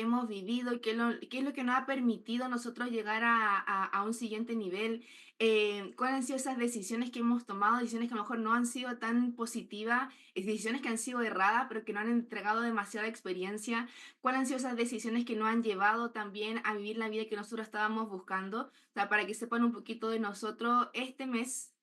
hemos vivido y qué es lo que nos ha permitido nosotros llegar a un siguiente nivel, cuáles han sido esas decisiones que hemos tomado, decisiones que a lo mejor no han sido tan positivas, decisiones que han sido erradas, pero que no han entregado demasiada experiencia, cuáles han sido esas decisiones que nos han llevado también a vivir la vida que nosotros estábamos buscando. O sea, para que sepan un poquito de nosotros, este mes,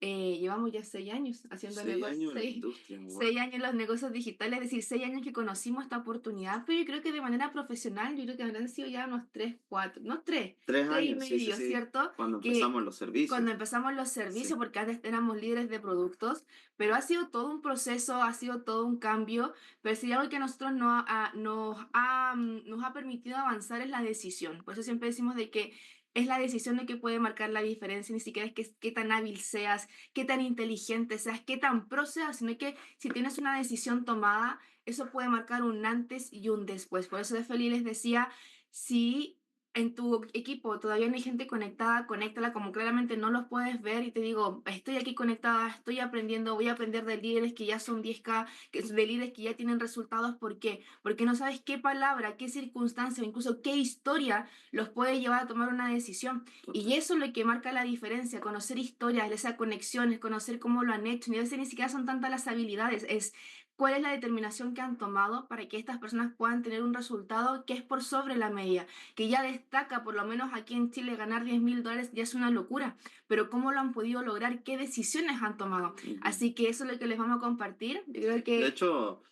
llevamos ya 6 años haciendo 6 años negocios, en la industria, wow. 6 años en los negocios digitales, es decir, 6 años que conocimos esta oportunidad, pero yo creo que de manera profesional, yo creo que habrán sido ya unos 3, 4, no tres, Tres tres y años, sí, sí, medio, sí. ¿cierto? Cuando Que empezamos los servicios. cuando empezamos los servicios, Sí. porque antes éramos líderes de productos, pero ha sido todo un proceso, ha sido todo un cambio, pero si algo que a nosotros nos ha permitido avanzar es la decisión. Por eso siempre decimos de que es la decisión lo que puede marcar la diferencia, ni siquiera es que, qué tan hábil seas, qué tan inteligente seas, qué tan pro seas, sino que si tienes una decisión tomada, eso puede marcar un antes y un después. Por eso de Feli les decía, si en tu equipo todavía no hay gente conectada, conéctala como claramente no los puedes ver y te digo, estoy aquí conectada, estoy aprendiendo, voy a aprender de líderes que ya son 10K, de líderes que ya tienen resultados. ¿Por qué? Porque no sabes qué palabra, qué circunstancia o incluso qué historia los puede llevar a tomar una decisión. Y Total. eso es lo que marca la diferencia, conocer historias, esas conexiones, conocer cómo lo han hecho. Ni a veces ni siquiera son tantas las habilidades, es cuál es la determinación que han tomado para que estas personas puedan tener un resultado que es por sobre la media, que ya destaca, por lo menos aquí en Chile, ganar $10.000 ya es una locura, pero cómo lo han podido lograr, qué decisiones han tomado. Ujú. Así que eso es lo que les vamos a compartir. Yo creo De que... hecho,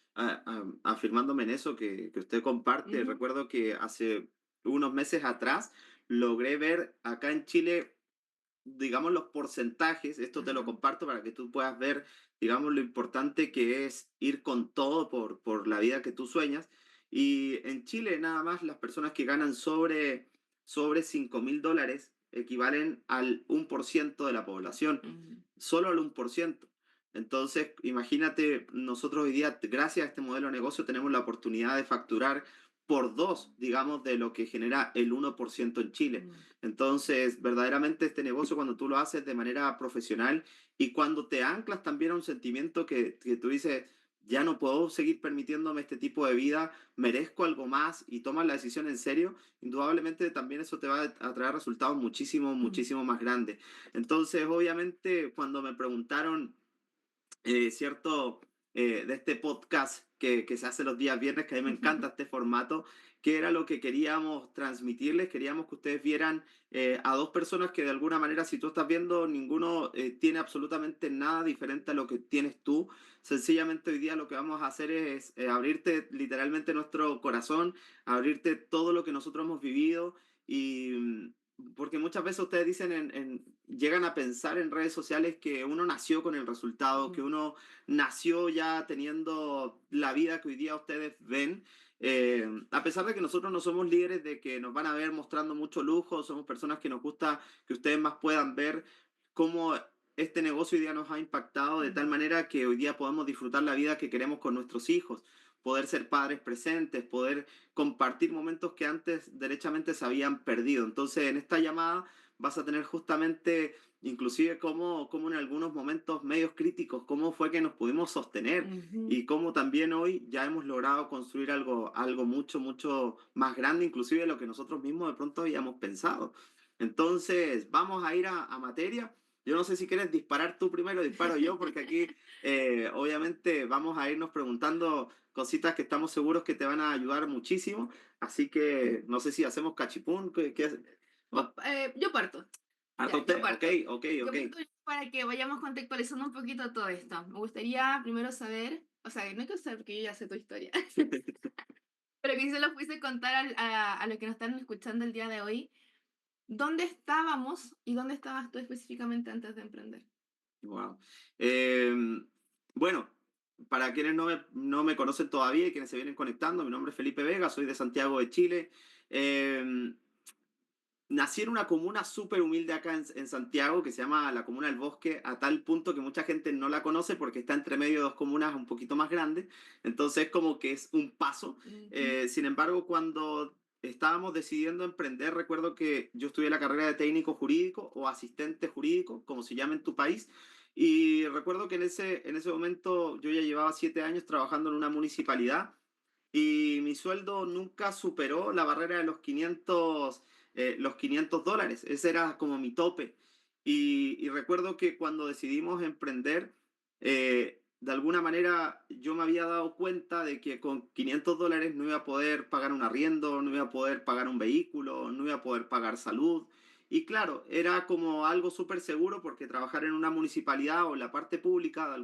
afirmándome en eso que usted comparte, Ujú, recuerdo que hace unos meses atrás logré ver acá en Chile, digamos, los porcentajes. Esto te lo ujú, comparto para que tú puedas ver, digamos, lo importante que es ir con todo por la vida que tú sueñas. Y en Chile, nada más, las personas que ganan sobre $5.000 equivalen al 1% de la población, ujú, solo al 1%. Entonces, imagínate, nosotros hoy día, gracias a este modelo de negocio, tenemos la oportunidad de facturar por dos, digamos, de lo que genera el 1% en Chile. ujú, Entonces, verdaderamente este negocio cuando tú lo haces de manera profesional y cuando te anclas también a un sentimiento que tú dices, ya no puedo seguir permitiéndome este tipo de vida, merezco algo más y tomas la decisión en serio, indudablemente también eso te va a traer resultados muchísimo, ujú, muchísimo más grandes. Entonces, obviamente, cuando me preguntaron ¿cierto? De este podcast que se hace los días viernes, que a mí me encanta este formato, que era lo que queríamos transmitirles. Queríamos que ustedes vieran a dos personas que de alguna manera, si tú estás viendo, ninguno tiene absolutamente nada diferente a lo que tienes tú. Sencillamente hoy día lo que vamos a hacer es abrirte literalmente nuestro corazón, abrirte todo lo que nosotros hemos vivido y porque muchas veces ustedes dicen, llegan a pensar en redes sociales que uno nació con el resultado, que ujú, uno nació ya teniendo la vida que hoy día ustedes ven. A pesar de que nosotros no somos líderes de que nos van a ver mostrando mucho lujo, somos personas que nos gusta que ustedes más puedan ver cómo este negocio hoy día nos ha impactado de tal ujú, manera que hoy día podemos disfrutar la vida que queremos con nuestros hijos, poder ser padres presentes, poder compartir momentos que antes derechamente se habían perdido. Entonces, en esta llamada vas a tener justamente, inclusive, cómo en algunos momentos medios críticos, cómo fue que nos pudimos sostener ujú. y cómo también hoy ya hemos logrado construir algo mucho, mucho más grande, inclusive de lo que nosotros mismos de pronto habíamos pensado. Entonces, vamos a ir a materia. Yo no sé si quieres disparar tú primero, disparo yo, porque aquí obviamente vamos a irnos preguntando cositas que estamos seguros que te van a ayudar muchísimo. Así que no sé si hacemos cachipún. Va, Yo parto, harta ya, yo usted. Ok, parto. ok, Yo ok. parto para que vayamos contextualizando un poquito todo esto. Me gustaría primero saber, o sea, no hay que saber porque yo ya sé tu historia, pero que si se lo fuese contar a los que nos están escuchando el día de hoy, ¿dónde estábamos y dónde estabas tú específicamente antes de emprender? Wow. Bueno, para quienes no me conocen todavía y quienes se vienen conectando, mi nombre es Felipe Vega, soy de Santiago de Chile. Eh, Nací en una comuna súper humilde acá en Santiago, que se llama la Comuna del Bosque, a tal punto que mucha gente no la conoce porque está entre medio de dos comunas un poquito más grandes. Entonces, como que es un paso. Ujú, Sin embargo, cuando estábamos decidiendo emprender, recuerdo que yo estudié la carrera de técnico jurídico o asistente jurídico, como se llama en tu país. Y recuerdo que en ese momento yo ya llevaba 7 años trabajando en una municipalidad y mi sueldo nunca superó la barrera de los $500. Ese era como mi tope. Y recuerdo que cuando decidimos emprender, de alguna manera yo me había dado cuenta de que con $500 no iba a poder pagar un arriendo, no iba a poder pagar un vehículo, no iba a poder pagar salud. Y claro, era como algo súper seguro porque trabajar en una municipalidad o en la parte pública de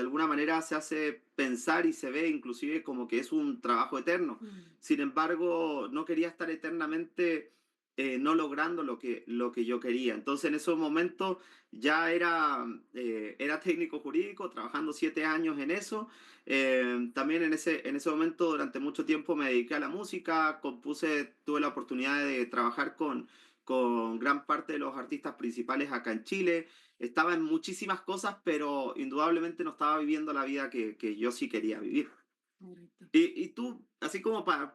alguna manera se hace pensar y se ve inclusive como que es un trabajo eterno. Mm. Sin embargo, no quería estar eternamente no logrando lo que yo quería. Entonces, en esos momentos ya era técnico jurídico, trabajando 7 años en eso. También en ese momento, durante mucho tiempo, me dediqué a la música, tuve la oportunidad de trabajar con gran parte de los artistas principales acá en Chile. Estaba en muchísimas cosas, pero indudablemente no estaba viviendo la vida que yo sí quería vivir. Correcto. Y tú, así como para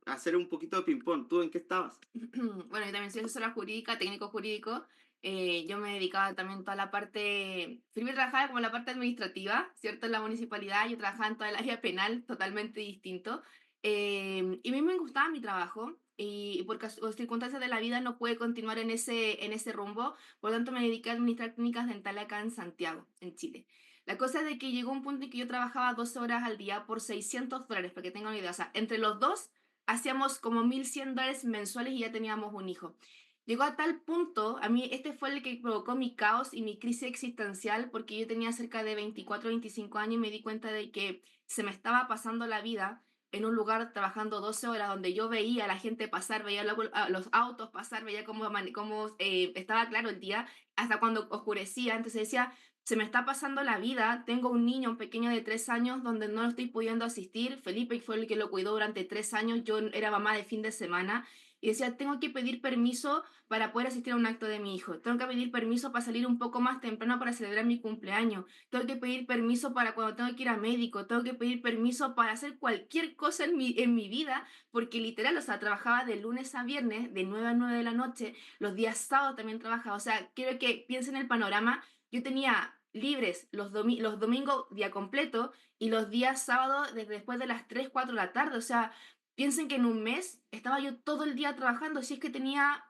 hacer un poquito de ping-pong, ¿tú en qué estabas? Bueno, yo también soy asesora jurídica, técnico jurídico. Yo me dedicaba también toda la parte, primero trabajaba como la parte administrativa, ¿cierto? En la municipalidad, yo trabajaba en toda el área penal, totalmente distinto. Y a mí me gustaba mi trabajo y por circunstancias de la vida no pude continuar en ese rumbo, por lo tanto me dediqué a administrar clínicas dentales acá en Santiago, en Chile. La cosa es de que llegó un punto en que yo trabajaba 12 horas al día por $600, para que tengan una idea. O sea, entre los dos hacíamos como $1,100 mensuales y ya teníamos un hijo. Llegó a tal punto, a mí este fue el que provocó mi caos y mi crisis existencial, porque yo tenía cerca de 24, 25 años y me di cuenta de que se me estaba pasando la vida en un lugar trabajando 12 horas donde yo veía a la gente pasar, veía a los autos pasar, veía cómo estaba claro el día, hasta cuando oscurecía. Entonces decía, se me está pasando la vida, tengo un niño, un pequeño de 3 años, donde no lo estoy pudiendo asistir. Felipe fue el que lo cuidó durante 3 años, yo era mamá de fin de semana. Y decía, tengo que pedir permiso para poder asistir a un acto de mi hijo. Tengo que pedir permiso para salir un poco más temprano para celebrar mi cumpleaños. Tengo que pedir permiso para cuando tengo que ir a médico. Tengo que pedir permiso para hacer cualquier cosa en mi vida, porque literal, o sea, trabajaba de lunes a viernes, de 9 a 9 de la noche. Los días sábados también trabajaba. O sea, quiero que piensen en el panorama. Yo tenía libres los domingos día completo y los días sábados desde después de las 3 4 de la tarde. O sea, piensen que en un mes estaba yo todo el día trabajando, si es que tenía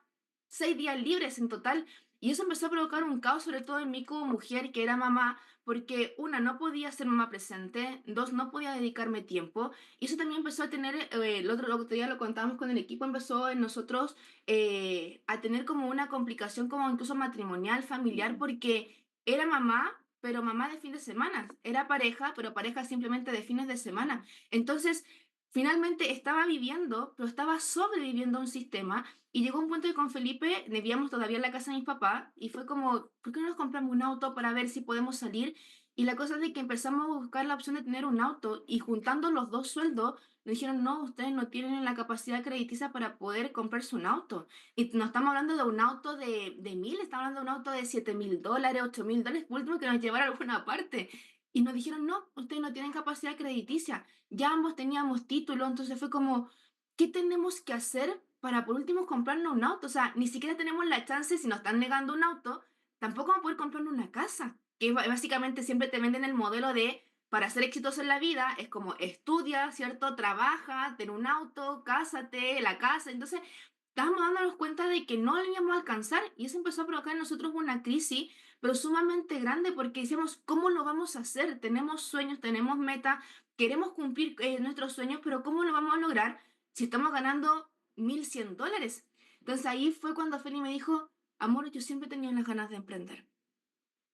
6 días libres en total. Y eso empezó a provocar un caos, sobre todo en mí como mujer que era mamá, porque una, no podía ser mamá presente, dos, no podía dedicarme tiempo. Y eso también empezó a tener, el otro día lo contábamos con el equipo, empezó en nosotros a tener como una complicación como incluso matrimonial, familiar, porque era mamá, pero mamá de fin de semana. Era pareja, pero pareja simplemente de fines de semana. Entonces, finalmente estaba viviendo, pero estaba sobreviviendo a un sistema. Y llegó un punto que con Felipe vivíamos todavía en la casa de mis papás. Y fue como, ¿por qué no nos compramos un auto para ver si podemos salir? Y la cosa es de que empezamos a buscar la opción de tener un auto. Y juntando los dos sueldos, nos dijeron, no, ustedes no tienen la capacidad crediticia para poder comprarse un auto. Y no estamos hablando de un auto de 1,000, estamos hablando de un auto de $7,000, $8,000, por último que nos llevara a alguna parte. Y nos dijeron, no, ustedes no tienen capacidad crediticia. Ya ambos teníamos título, entonces fue como, ¿qué tenemos que hacer para por último comprarnos un auto? O sea, ni siquiera tenemos la chance, si nos están negando un auto, tampoco vamos a poder comprarnos una casa. Que básicamente siempre te venden el modelo de, para ser exitoso en la vida, es como estudia, ¿cierto? Trabaja, ten un auto, cásate, la casa. Entonces, estábamos dándonos cuenta de que no lo íbamos a alcanzar y eso empezó a provocar en nosotros una crisis, pero sumamente grande porque decíamos, ¿cómo lo vamos a hacer? Tenemos sueños, tenemos metas, queremos cumplir nuestros sueños, pero ¿cómo lo vamos a lograr si estamos ganando $1,100? Entonces ahí fue cuando Feli me dijo, amor, yo siempre tenía las ganas de emprender,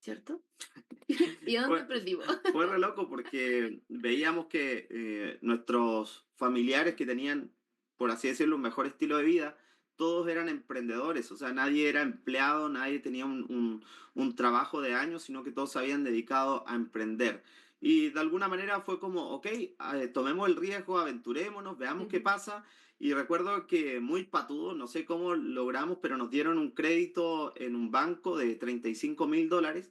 ¿cierto? ¿Y a dónde Fue, emprendimos? fue re loco porque veíamos que nuestros familiares que tenían, por así decirlo, un mejor estilo de vida, todos eran emprendedores, o sea, nadie era empleado, nadie tenía un trabajo de años, sino que todos se habían dedicado a emprender. Y de alguna manera fue como, ok, tomemos el riesgo, aventurémonos, veamos qué Ujú. pasa. Y recuerdo que muy patudo, no sé cómo logramos, pero nos dieron un crédito en un banco de $35,000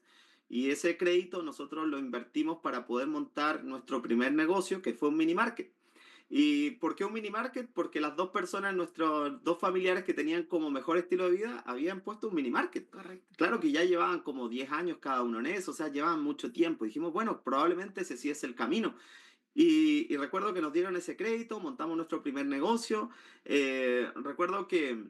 y ese crédito nosotros lo invertimos para poder montar nuestro primer negocio, que fue un mini market. ¿Y por qué un mini market? Porque las dos personas, nuestros dos familiares que tenían como mejor estilo de vida, habían puesto un mini market. Correcto. Claro que ya llevaban como 10 años cada uno en eso, o sea, llevaban mucho tiempo. Dijimos, bueno, probablemente ese sí es el camino. Y recuerdo que nos dieron ese crédito, montamos nuestro primer negocio. Recuerdo que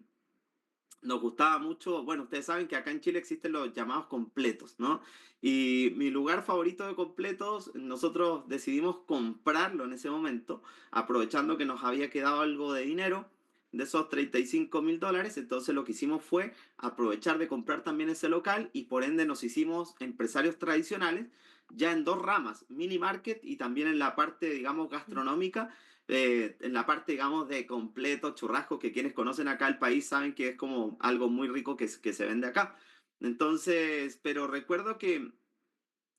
nos gustaba mucho, bueno, ustedes saben que acá en Chile existen los llamados completos, ¿no? Y mi lugar favorito de completos, nosotros decidimos comprarlo en ese momento, aprovechando que nos había quedado algo de dinero de esos $35.000. Entonces lo que hicimos fue aprovechar de comprar también ese local y por ende nos hicimos empresarios tradicionales ya en dos ramas, mini market y también en la parte, digamos, gastronómica, en la parte, digamos, de completo, churrasco, que quienes conocen acá el país saben que es como algo muy rico que se vende acá. Entonces, pero recuerdo que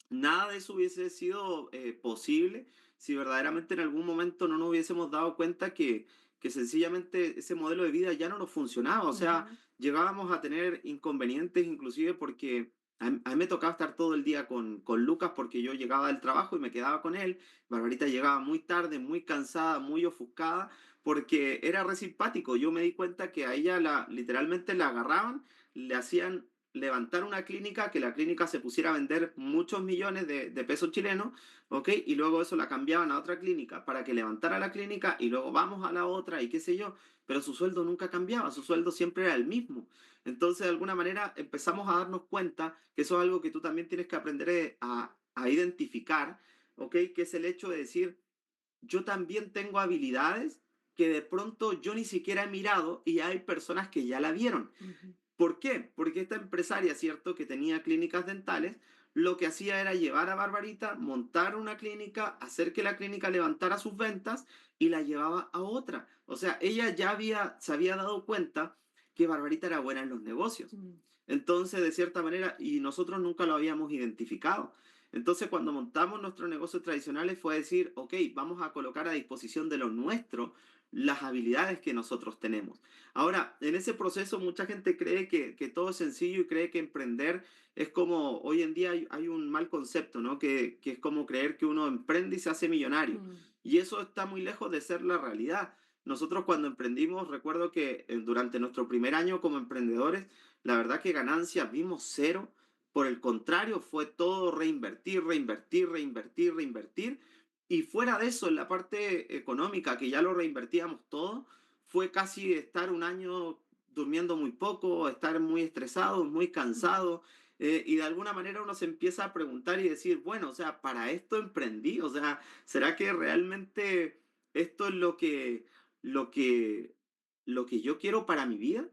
nada de eso hubiese sido posible si verdaderamente en algún momento no nos hubiésemos dado cuenta que sencillamente ese modelo de vida ya no nos funcionaba. O sea, Ujú. llegábamos a tener inconvenientes inclusive porque a mí me tocaba estar todo el día con Lucas porque yo llegaba del trabajo y me quedaba con él. Barbarita llegaba muy tarde, muy cansada, muy ofuscada porque era re simpático. Yo me di cuenta que a ella literalmente la agarraban, le hacían levantar una clínica, que la clínica se pusiera a vender muchos millones de pesos chilenos, ¿ok? Y luego eso la cambiaban a otra clínica para que levantara la clínica y luego vamos a la otra y qué sé yo, pero su sueldo nunca cambiaba, su sueldo siempre era el mismo. Entonces, de alguna manera, empezamos a darnos cuenta que eso es algo que tú también tienes que aprender a identificar, ¿ok? Que es el hecho de decir, yo también tengo habilidades que de pronto yo ni siquiera he mirado y hay personas que ya la vieron. Ujú. ¿Por qué? Porque esta empresaria, ¿cierto? Que tenía clínicas dentales, lo que hacía era llevar a Barbarita, montar una clínica, hacer que la clínica levantara sus ventas y la llevaba a otra. O sea, ella ya se había dado cuenta que Barbarita era buena en los negocios. Mm. Entonces, de cierta manera, y nosotros nunca lo habíamos identificado. Entonces, cuando montamos nuestros negocios tradicionales fue decir, ok, vamos a colocar a disposición de lo nuestro las habilidades que nosotros tenemos. Ahora, en ese proceso mucha gente cree que todo es sencillo y cree que emprender es como, hoy en día hay un mal concepto, ¿no? Que es como creer que uno emprende y se hace millonario. Mm. Y eso está muy lejos de ser la realidad. Nosotros cuando emprendimos, recuerdo que durante nuestro primer año como emprendedores, la verdad que ganancias vimos cero. Por el contrario, fue todo reinvertir, reinvertir, reinvertir, reinvertir. Y fuera de eso, en la parte económica, que ya lo reinvertíamos todo, fue casi estar un año durmiendo muy poco, estar muy estresado, muy Ujú. cansado, y de alguna manera uno se empieza a preguntar y decir, bueno, o sea, para esto emprendí, o sea, ¿será que realmente esto es lo que, lo que yo quiero para mi vida?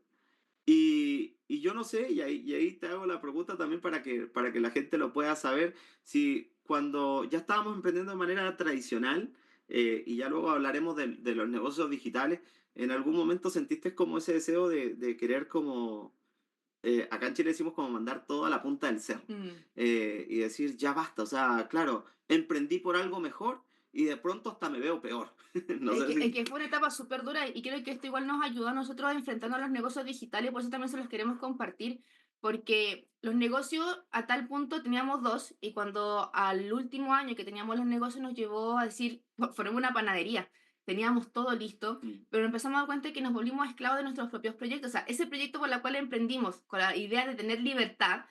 Y yo no sé, y ahí te hago la pregunta también para que la gente lo pueda saber, si cuando ya estábamos emprendiendo de manera tradicional, y ya luego hablaremos de los negocios digitales, ¿en algún momento sentiste como ese deseo de querer como, acá en Chile decimos como mandar todo a la punta del cerro, Mm. y decir, ya basta, o sea, claro, emprendí por algo mejor y de pronto hasta me veo peor? No Es sé que, es si... que fue una etapa súper dura y creo que esto igual nos ayudó a nosotros a enfrentarnos a los negocios digitales, por eso también se los queremos compartir, porque los negocios a tal punto teníamos dos y cuando al último año que teníamos los negocios nos llevó a decir, formemos una panadería, teníamos todo listo, Mm, pero empezamos a dar cuenta que nos volvimos esclavos de nuestros propios proyectos, o sea, ese proyecto por el cual emprendimos con la idea de tener libertad,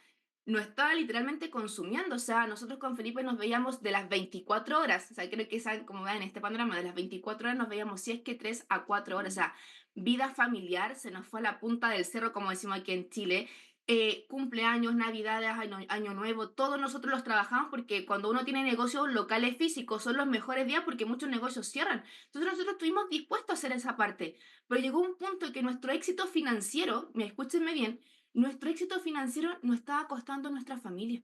nos estaba literalmente consumiendo. O sea, nosotros con Felipe nos veíamos de las 24 horas. O sea, creo que esa, como vean en este panorama, de las 24 horas nos veíamos, si es que 3 a 4 horas. O mm, sea, vida familiar se nos fue a la punta del cerro, como decimos aquí en Chile. Cumpleaños, navidades, año nuevo, todos nosotros los trabajamos porque cuando uno tiene negocios locales físicos son los mejores días porque muchos negocios cierran. Entonces nosotros estuvimos dispuestos a hacer esa parte, pero llegó un punto en que nuestro éxito financiero, me escúchenme bien, nuestro éxito financiero nos estaba costando nuestra familia.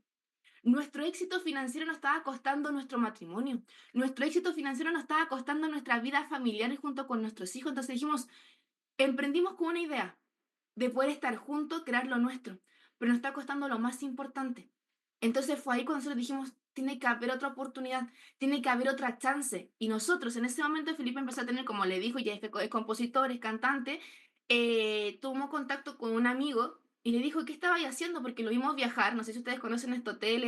Nuestro éxito financiero nos estaba costando nuestro matrimonio. Nuestro éxito financiero nos estaba costando nuestra vida familiar junto con nuestros hijos. Entonces dijimos, emprendimos con una idea de poder estar juntos, crear lo nuestro, pero nos está costando lo más importante. Entonces fue ahí cuando nosotros dijimos, tiene que haber otra oportunidad, tiene que haber otra chance. Y nosotros en ese momento Felipe empezó a tener, como le dijo, ya es compositor, es cantante, tomó contacto con un amigo y le dijo, ¿qué estaba haciendo? Porque lo vimos viajar, no sé si ustedes conocen este hotel,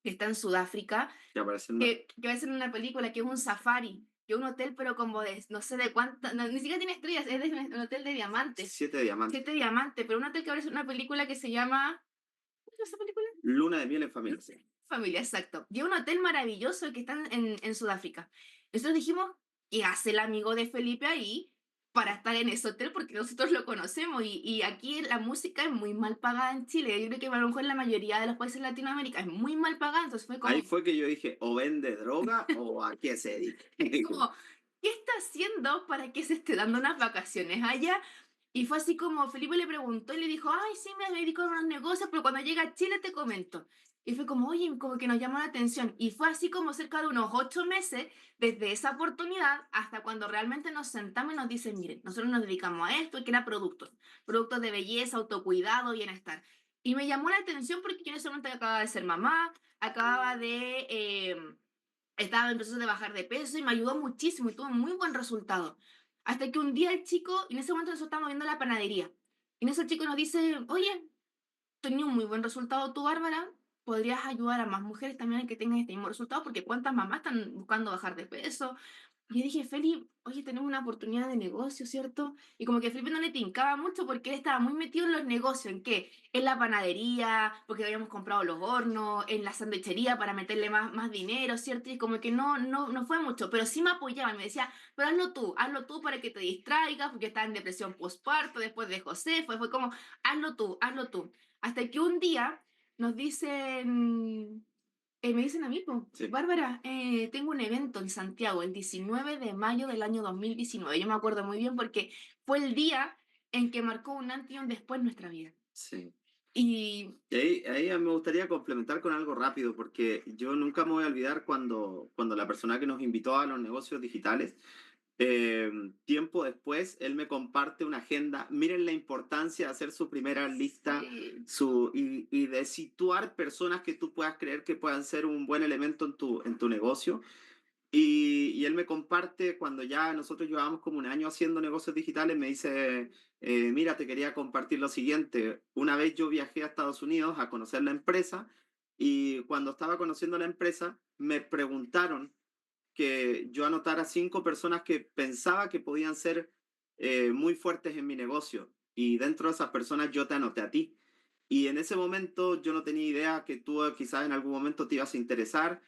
que está en Sudáfrica, que aparece el mar. que va a ser una película, que es un safari, que es un hotel, pero como de no sé de cuántas, ni siquiera tiene estrellas, es de un hotel de diamantes, 7 diamantes. 7 diamantes, pero un hotel que va a ser una película que se llama, ¿cómo se llama esa película? Luna de miel en familia, sí. familia, exacto. Y es un hotel maravilloso que está en Sudáfrica. Nosotros dijimos, ¿qué hace el amigo de Felipe ahí para estar en ese hotel? Porque nosotros lo conocemos y aquí la música es muy mal pagada en Chile. Yo creo que a lo mejor en la mayoría de los países de Latinoamérica es muy mal pagada, entonces fue Ahí como, fue que yo dije, o vende droga o a qué se dedica. como, ¿qué está haciendo para que se esté dando unas vacaciones allá? Y fue así como Felipe le preguntó y le dijo, ay, sí, me dedico a unos negocios, pero cuando llegue a Chile te comento. Y fue como, oye, como que nos llamó la atención. Y fue así como cerca de unos 8 meses, desde esa oportunidad hasta cuando realmente nos sentamos y nos dicen, miren, nosotros nos dedicamos a esto, y que era productos, productos de belleza, autocuidado, bienestar. Y me llamó la atención porque yo en ese momento acababa de ser mamá, acababa de estaba en proceso de bajar de peso y me ayudó muchísimo y tuvo muy buen resultado. Hasta que un día el chico, en ese momento nosotros estábamos viendo la panadería, y en eso el chico nos dice, oye, tenía un muy buen resultado tú, Bárbara, podrías ayudar a más mujeres también a que tengan este mismo resultado, porque cuántas mamás están buscando bajar de peso, y yo dije, Feli, oye, tenemos una oportunidad de negocio, ¿cierto? Y como que a Felipe no le tincaba mucho porque él estaba muy metido en los negocios. ¿En qué? En la panadería, porque habíamos comprado los hornos, en la sandwichería para meterle más dinero, ¿cierto? Y como que no fue mucho, pero sí me apoyaba y me decía, pero hazlo tú para que te distraigas, porque estaba en depresión postparto después de José, fue como, hazlo tú, hazlo tú. Hasta que un día nos dicen, me dicen a mí, po, Sí, Bárbara, tengo un evento en Santiago el 19 de mayo del año 2019. Yo me acuerdo muy bien porque fue el día en que marcó un antes y un después en nuestra vida. sí. Y Y ahí me gustaría complementar con algo rápido, porque yo nunca me voy a olvidar cuando la persona que nos invitó a los negocios digitales, tiempo después, él me comparte una agenda. Miren la importancia de hacer su primera lista sí, y de situar personas que tú puedas creer que puedan ser un buen elemento en tu negocio. Y él me comparte, cuando ya nosotros llevábamos como un año haciendo negocios digitales, me dice, mira, te quería compartir lo siguiente. Una vez yo viajé a Estados Unidos a conocer la empresa y cuando estaba conociendo la empresa, me preguntaron que yo anotara 5 personas que pensaba que podían ser muy fuertes en mi negocio. Y dentro de esas personas yo te anoté a ti. Y en ese momento yo no tenía idea que tú quizás en algún momento te ibas a interesar.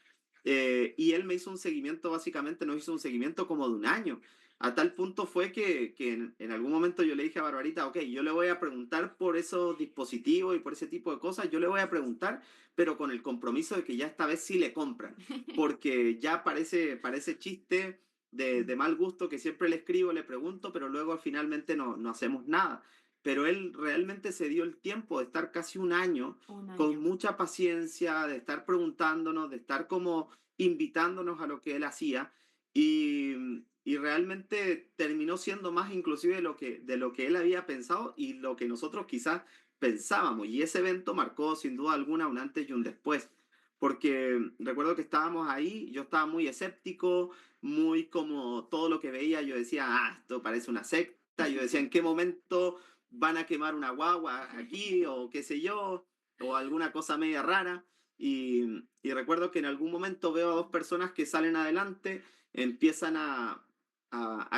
Y él me hizo un seguimiento, básicamente nos hizo un seguimiento como de un año. A tal punto fue que en algún momento yo le dije a Barbarita, ok, yo le voy a preguntar por esos dispositivos y por ese tipo de cosas, yo le voy a preguntar, pero con el compromiso de que ya esta vez sí le compran, porque ya parece chiste de mal gusto que siempre le escribo, le pregunto, pero luego finalmente no hacemos nada. Pero él realmente se dio el tiempo de estar casi un año un con año. mucha paciencia, de estar preguntándonos, de estar como invitándonos a lo que él hacía y realmente terminó siendo más inclusive de lo que él había pensado y lo que nosotros quizás pensábamos. Y ese evento marcó sin duda alguna un antes y un después, porque recuerdo que estábamos ahí, yo estaba muy escéptico, muy como todo lo que veía, yo decía, ah, esto parece una secta, yo decía, ¿en qué momento van a quemar una guagua aquí o qué sé yo, o alguna cosa media rara? Y recuerdo que en algún momento veo a 2 personas que salen adelante, empiezan a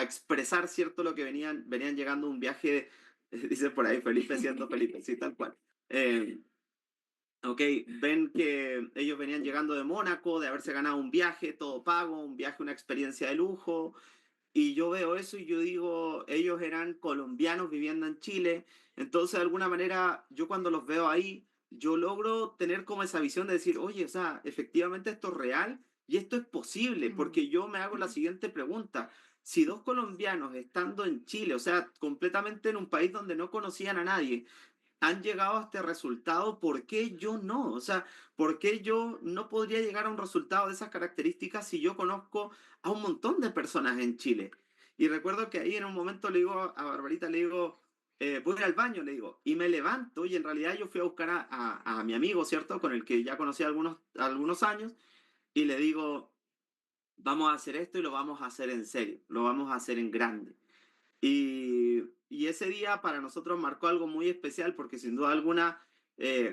expresar, ¿cierto? Lo que venían llegando un viaje, dice por ahí Felipe siendo Felipe, sí, tal cual. Eh, ok, ven que ellos venían llegando de Mónaco, de haberse ganado un viaje, todo pago, un viaje, una experiencia de lujo, y yo veo eso y yo digo, ellos eran colombianos viviendo en Chile, entonces de alguna manera yo cuando los veo ahí, yo logro tener como esa visión de decir, oye, o sea, efectivamente esto es real y esto es posible, Mm. porque yo me hago la siguiente pregunta. Si 2 colombianos estando en Chile, o sea, completamente en un país donde no conocían a nadie, han llegado a este resultado, ¿por qué yo no? O sea, ¿por qué yo no podría llegar a un resultado de esas características si yo conozco a un montón de personas en Chile? Y recuerdo que ahí en un momento le digo a Barbarita, le digo, voy a ir al baño, le digo, y me levanto y en realidad yo fui a buscar a mi amigo, ¿cierto? Con el que ya conocí algunos años, y le digo, vamos a hacer esto y lo vamos a hacer en serio, lo vamos a hacer en grande. Y ese día para nosotros marcó algo muy especial porque sin duda alguna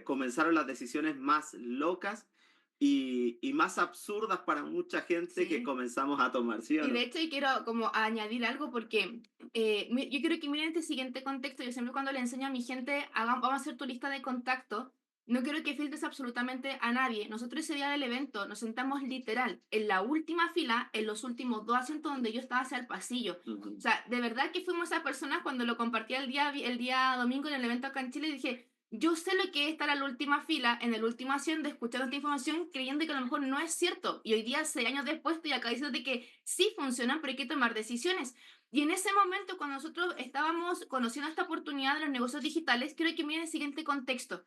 comenzaron las decisiones más locas y más absurdas para mucha gente que Sí. comenzamos a tomar, ¿sí o Y de no? hecho, y quiero como añadir algo porque yo quiero que miren este siguiente contexto. Yo siempre cuando le enseño a mi gente, vamos a hacer tu lista de contactos. No quiero que filtres absolutamente a nadie. Nosotros ese día del evento nos sentamos literal en la última fila, en los últimos dos asientos donde yo estaba hacia el pasillo. O Ujú, sea, de verdad que fuimos esas personas cuando lo compartí el día domingo en el evento acá en Chile, dije, yo sé lo que es estar en la última fila, en el último asiento, escuchando esta información, creyendo que a lo mejor no es cierto. Y hoy día, 6 años después, estoy acá diciendo que sí funcionan, pero hay que tomar decisiones. Y en ese momento, cuando nosotros estábamos conociendo esta oportunidad de los negocios digitales, quiero que miren el siguiente contexto.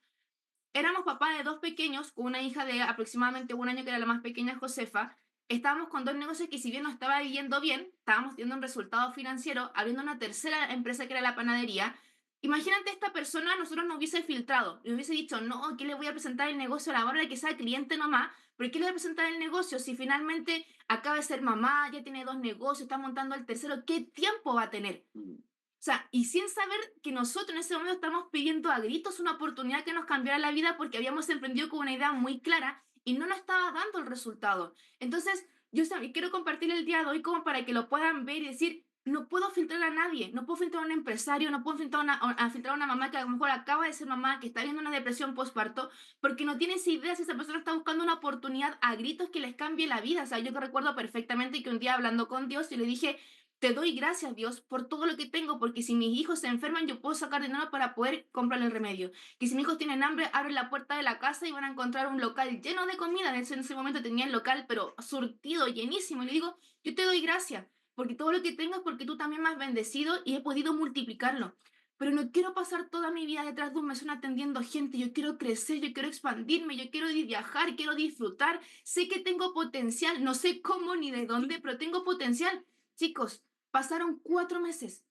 Éramos papás de dos pequeños, con una hija de aproximadamente 1 año, que era la más pequeña, Josefa. Estábamos con dos negocios que, si bien no estaba yendo bien, estábamos teniendo un resultado financiero, habiendo una tercera empresa que era la panadería. Imagínate, esta persona nosotros nos hubiese filtrado, nos hubiese dicho, no, ¿qué le voy a presentar el negocio a la Bárbara, que sea cliente nomás? ¿Por qué le voy a presentar el negocio si finalmente acaba de ser mamá, ya tiene dos negocios, está montando el tercero? ¿Qué tiempo va a tener? ujú. O sea, y sin saber que nosotros en ese momento estamos pidiendo a gritos una oportunidad que nos cambiara la vida, porque habíamos emprendido con una idea muy clara y no nos estaba dando el resultado. Entonces, quiero compartir el día de hoy como para que lo puedan ver y decir, no puedo filtrar a nadie, no puedo filtrar a un empresario, no puedo filtrar filtrar a una mamá que a lo mejor acaba de ser mamá, que está viendo una depresión postparto, porque no tienes idea si esa persona está buscando una oportunidad a gritos que les cambie la vida. O sea, yo que recuerdo perfectamente que un día, hablando con Dios, y le dije, te doy gracias, Dios, por todo lo que tengo, porque si mis hijos se enferman, yo puedo sacar dinero para poder comprarle el remedio. Que si mis hijos tienen hambre, abren la puerta de la casa y van a encontrar un local lleno de comida. En ese momento tenía el local, pero surtido, llenísimo. Y le digo, yo te doy gracias, porque todo lo que tengo es porque tú también me has bendecido y he podido multiplicarlo. Pero no quiero pasar toda mi vida detrás de un mesón atendiendo gente. Yo quiero crecer, yo quiero expandirme, yo quiero viajar, quiero disfrutar. Sé que tengo potencial, no sé cómo ni de dónde, pero tengo potencial. Chicos, pasaron 4 meses.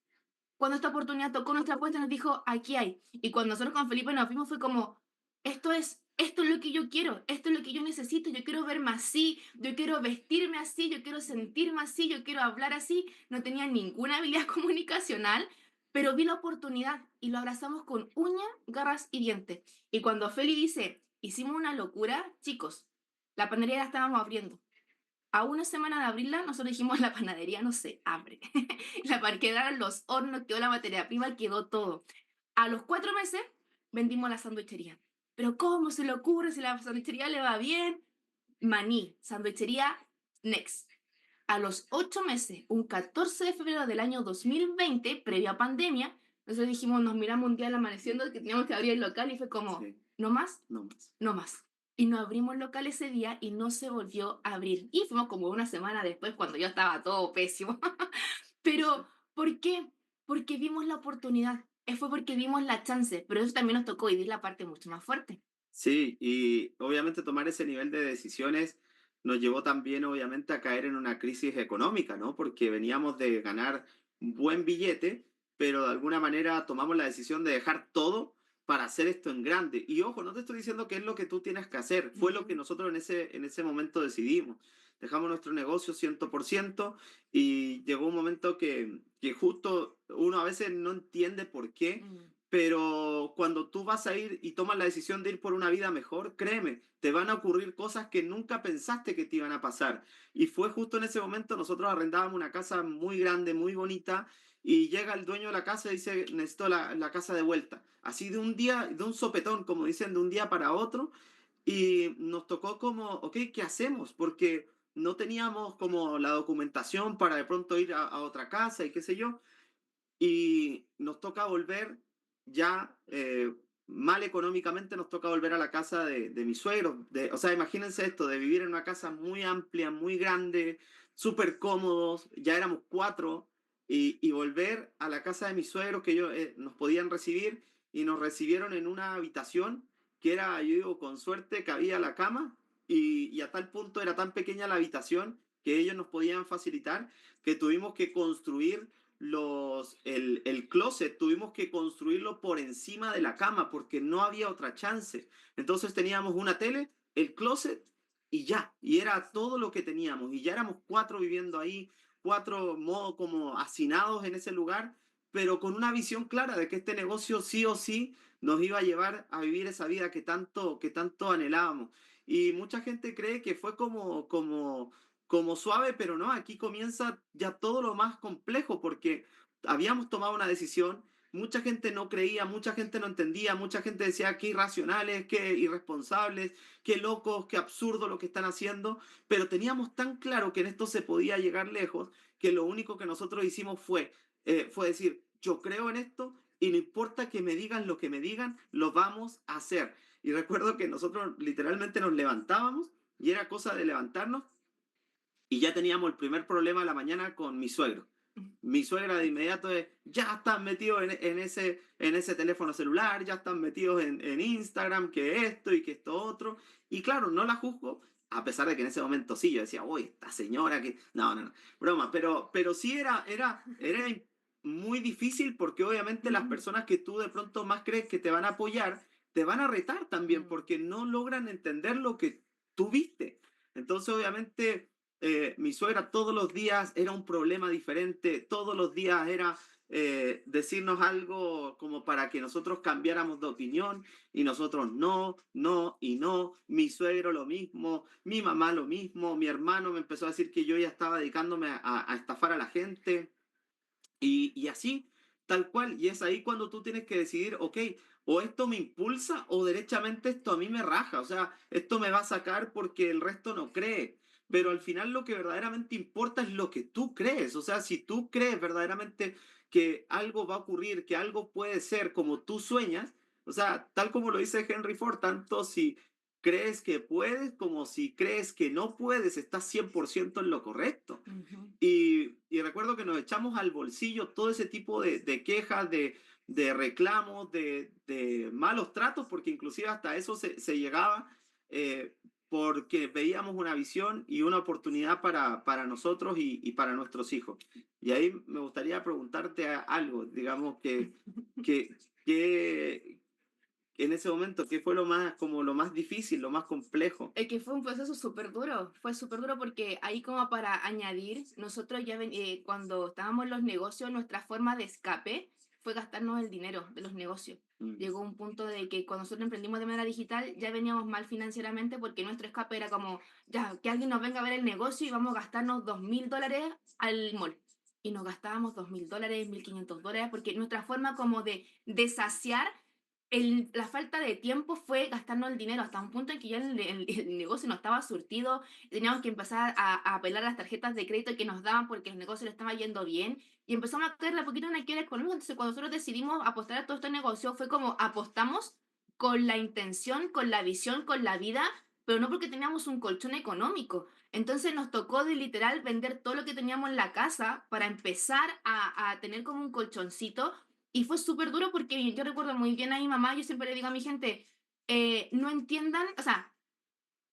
Cuando esta oportunidad tocó nuestra puerta, nos dijo, aquí hay. Y cuando nosotros con Felipe nos fuimos, fue como, esto es lo que yo quiero, esto es lo que yo necesito, yo quiero verme así, yo quiero vestirme así, yo quiero sentirme así, yo quiero hablar así. No tenía ninguna habilidad comunicacional, pero vi la oportunidad y lo abrazamos con uñas, garras y dientes. Y cuando Feli dice, hicimos una locura, chicos, la panadería la estábamos abriendo. A una semana de abrirla, nosotros dijimos, la panadería no se abre. Quedaron los hornos, quedó la materia prima, quedó todo. A los 4 meses vendimos la sandwichería. Pero ¿cómo se le ocurre si la sandwichería le va bien? Maní, sandwichería Next. A los 8 meses, un 14 de febrero del año 2020, previa a pandemia, nosotros dijimos, nos miramos un día al amaneciendo que teníamos que abrir el local y fue como, Sí, no más, no más. no más. Y no abrimos el local ese día y no se volvió a abrir. Y fuimos como una semana después, cuando ya estaba todo pésimo. Sí. Pero, ¿por qué? Porque vimos la oportunidad. Fue porque vimos la chance, pero eso también nos tocó vivir la parte mucho más fuerte. Sí, y obviamente tomar ese nivel de decisiones nos llevó también, obviamente, a caer en una crisis económica, ¿no? Porque veníamos de ganar un buen billete, pero de alguna manera tomamos la decisión de dejar todo para hacer esto en grande. Y ojo, no te estoy diciendo que es lo que tú tienes que hacer, fue lo que Ujú. nosotros en ese momento decidimos. Dejamos nuestro negocio 100% y llegó un momento que justo uno a veces no entiende por qué, Mm. pero cuando tú vas a ir y tomas la decisión de ir por una vida mejor, créeme, te van a ocurrir cosas que nunca pensaste que te iban a pasar. Y fue justo en ese momento, nosotros arrendábamos una casa muy grande, muy bonita, y llega el dueño de la casa y dice, necesito la casa de vuelta. Así de un día, de un sopetón, como dicen, de un día para otro. Y nos tocó como, ok, ¿qué hacemos? Porque no teníamos como la documentación para de pronto ir a otra casa y qué sé yo, y nos toca volver ya mal económicamente, nos toca volver a la casa de mis suegros. O sea, imagínense esto, de vivir en una casa muy amplia, muy grande, súper cómodos, ya éramos cuatro, y volver a la casa de mis suegros que ellos nos podían recibir y nos recibieron en una habitación que era, yo digo, con suerte cabía la cama y a tal punto era tan pequeña la habitación que ellos nos podían facilitar que tuvimos que construir el closet tuvimos que construirlo por encima de la cama porque no había otra chance. Entonces teníamos una tele, el closet y ya, y era todo lo que teníamos. Y ya éramos cuatro viviendo ahí, cuatro modo como hacinados en ese lugar, pero con una visión clara de que este negocio sí o sí nos iba a llevar a vivir esa vida que tanto anhelábamos. Y mucha gente cree que fue como suave, pero no, aquí comienza ya todo lo más complejo porque habíamos tomado una decisión, mucha gente no creía, mucha gente no entendía, mucha gente decía qué irracionales, qué irresponsables, qué locos, qué absurdo lo que están haciendo, pero teníamos tan claro que en esto se podía llegar lejos que lo único que nosotros hicimos fue decir, yo creo en esto y no importa que me digan lo que me digan, lo vamos a hacer. Y recuerdo que nosotros literalmente nos levantábamos y era cosa de levantarnos y ya teníamos el primer problema de la mañana con mi suegro. Mi suegra de inmediato es, ya están metidos en ese teléfono celular, ya están metidos en Instagram, que esto y que esto otro. Y claro, no la juzgo, a pesar de que en ese momento sí, yo decía, uy, esta señora que... No, no, no, broma, pero sí era muy difícil porque obviamente las Ujú. personas que tú de pronto más crees que te van a apoyar, te van a retar también Mm. porque no logran entender lo que tú viste. Entonces, obviamente mi suegra todos los días era un problema diferente, todos los días era decirnos algo como para que nosotros cambiáramos de opinión y nosotros no, no y no, mi suegro lo mismo, mi mamá lo mismo, mi hermano me empezó a decir que yo ya estaba dedicándome a estafar a la gente y así, tal cual, y es ahí cuando tú tienes que decidir, ok, o esto me impulsa o derechamente esto a mí me raja, o sea, esto me va a sacar porque el resto no cree. Pero al final lo que verdaderamente importa es lo que tú crees. O sea, si tú crees verdaderamente que algo va a ocurrir, que algo puede ser como tú sueñas, o sea, tal como lo dice Henry Ford, tanto si crees que puedes como si crees que no puedes, estás 100% en lo correcto. Ujú. Y recuerdo que nos echamos al bolsillo todo ese tipo de quejas, de reclamos, de malos tratos, porque inclusive hasta eso se llegaba, eh, porque veíamos una visión y una oportunidad para nosotros y para nuestros hijos. Y ahí me gustaría preguntarte algo, digamos, que, que en ese momento, ¿qué fue lo más, como lo más difícil, lo más complejo? Es que fue un proceso súper duro, fue súper duro porque ahí como para añadir, nosotros ya cuando estábamos en los negocios, nuestra forma de escape fue gastarnos el dinero de los negocios. Mm, Llegó un punto de que cuando nosotros emprendimos de manera digital ya veníamos mal financieramente porque nuestro escape era como, ya, que alguien nos venga a ver el negocio y vamos a gastarnos $2000 al mall. Y nos gastábamos $2000, $1500, porque nuestra forma como de saciar la falta de tiempo fue gastarnos el dinero hasta un punto en que ya el negocio no estaba surtido, teníamos que empezar a apelar las tarjetas de crédito que nos daban porque el negocio le estaba yendo bien y empezamos a caer un poquito en una quiebra económica. Entonces, cuando nosotros decidimos apostar a todo este negocio, fue como apostamos con la intención, con la visión, con la vida, pero no porque teníamos un colchón económico. Entonces nos tocó de literal vender todo lo que teníamos en la casa para empezar a tener como un colchoncito y fue súper duro porque yo recuerdo muy bien a mi mamá, yo siempre le digo a mi gente, no entiendan, o sea,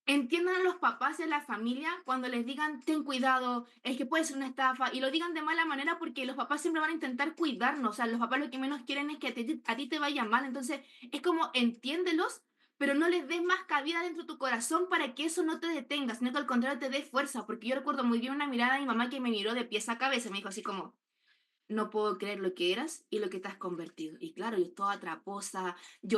entiendan a los papás y a la familia cuando les digan, ten cuidado, es que puede ser una estafa, y lo digan de mala manera porque los papás siempre van a intentar cuidarnos, o sea, los papás lo que menos quieren es que a ti te vaya mal, entonces es como entiéndelos, pero no les des más cabida dentro de tu corazón para que eso no te detenga, sino que al contrario te dé fuerza, porque yo recuerdo muy bien una mirada de mi mamá que me miró de pies a cabeza, me dijo así como, no puedo creer lo que eras y lo que te has convertido. Y claro, yo toda traposa,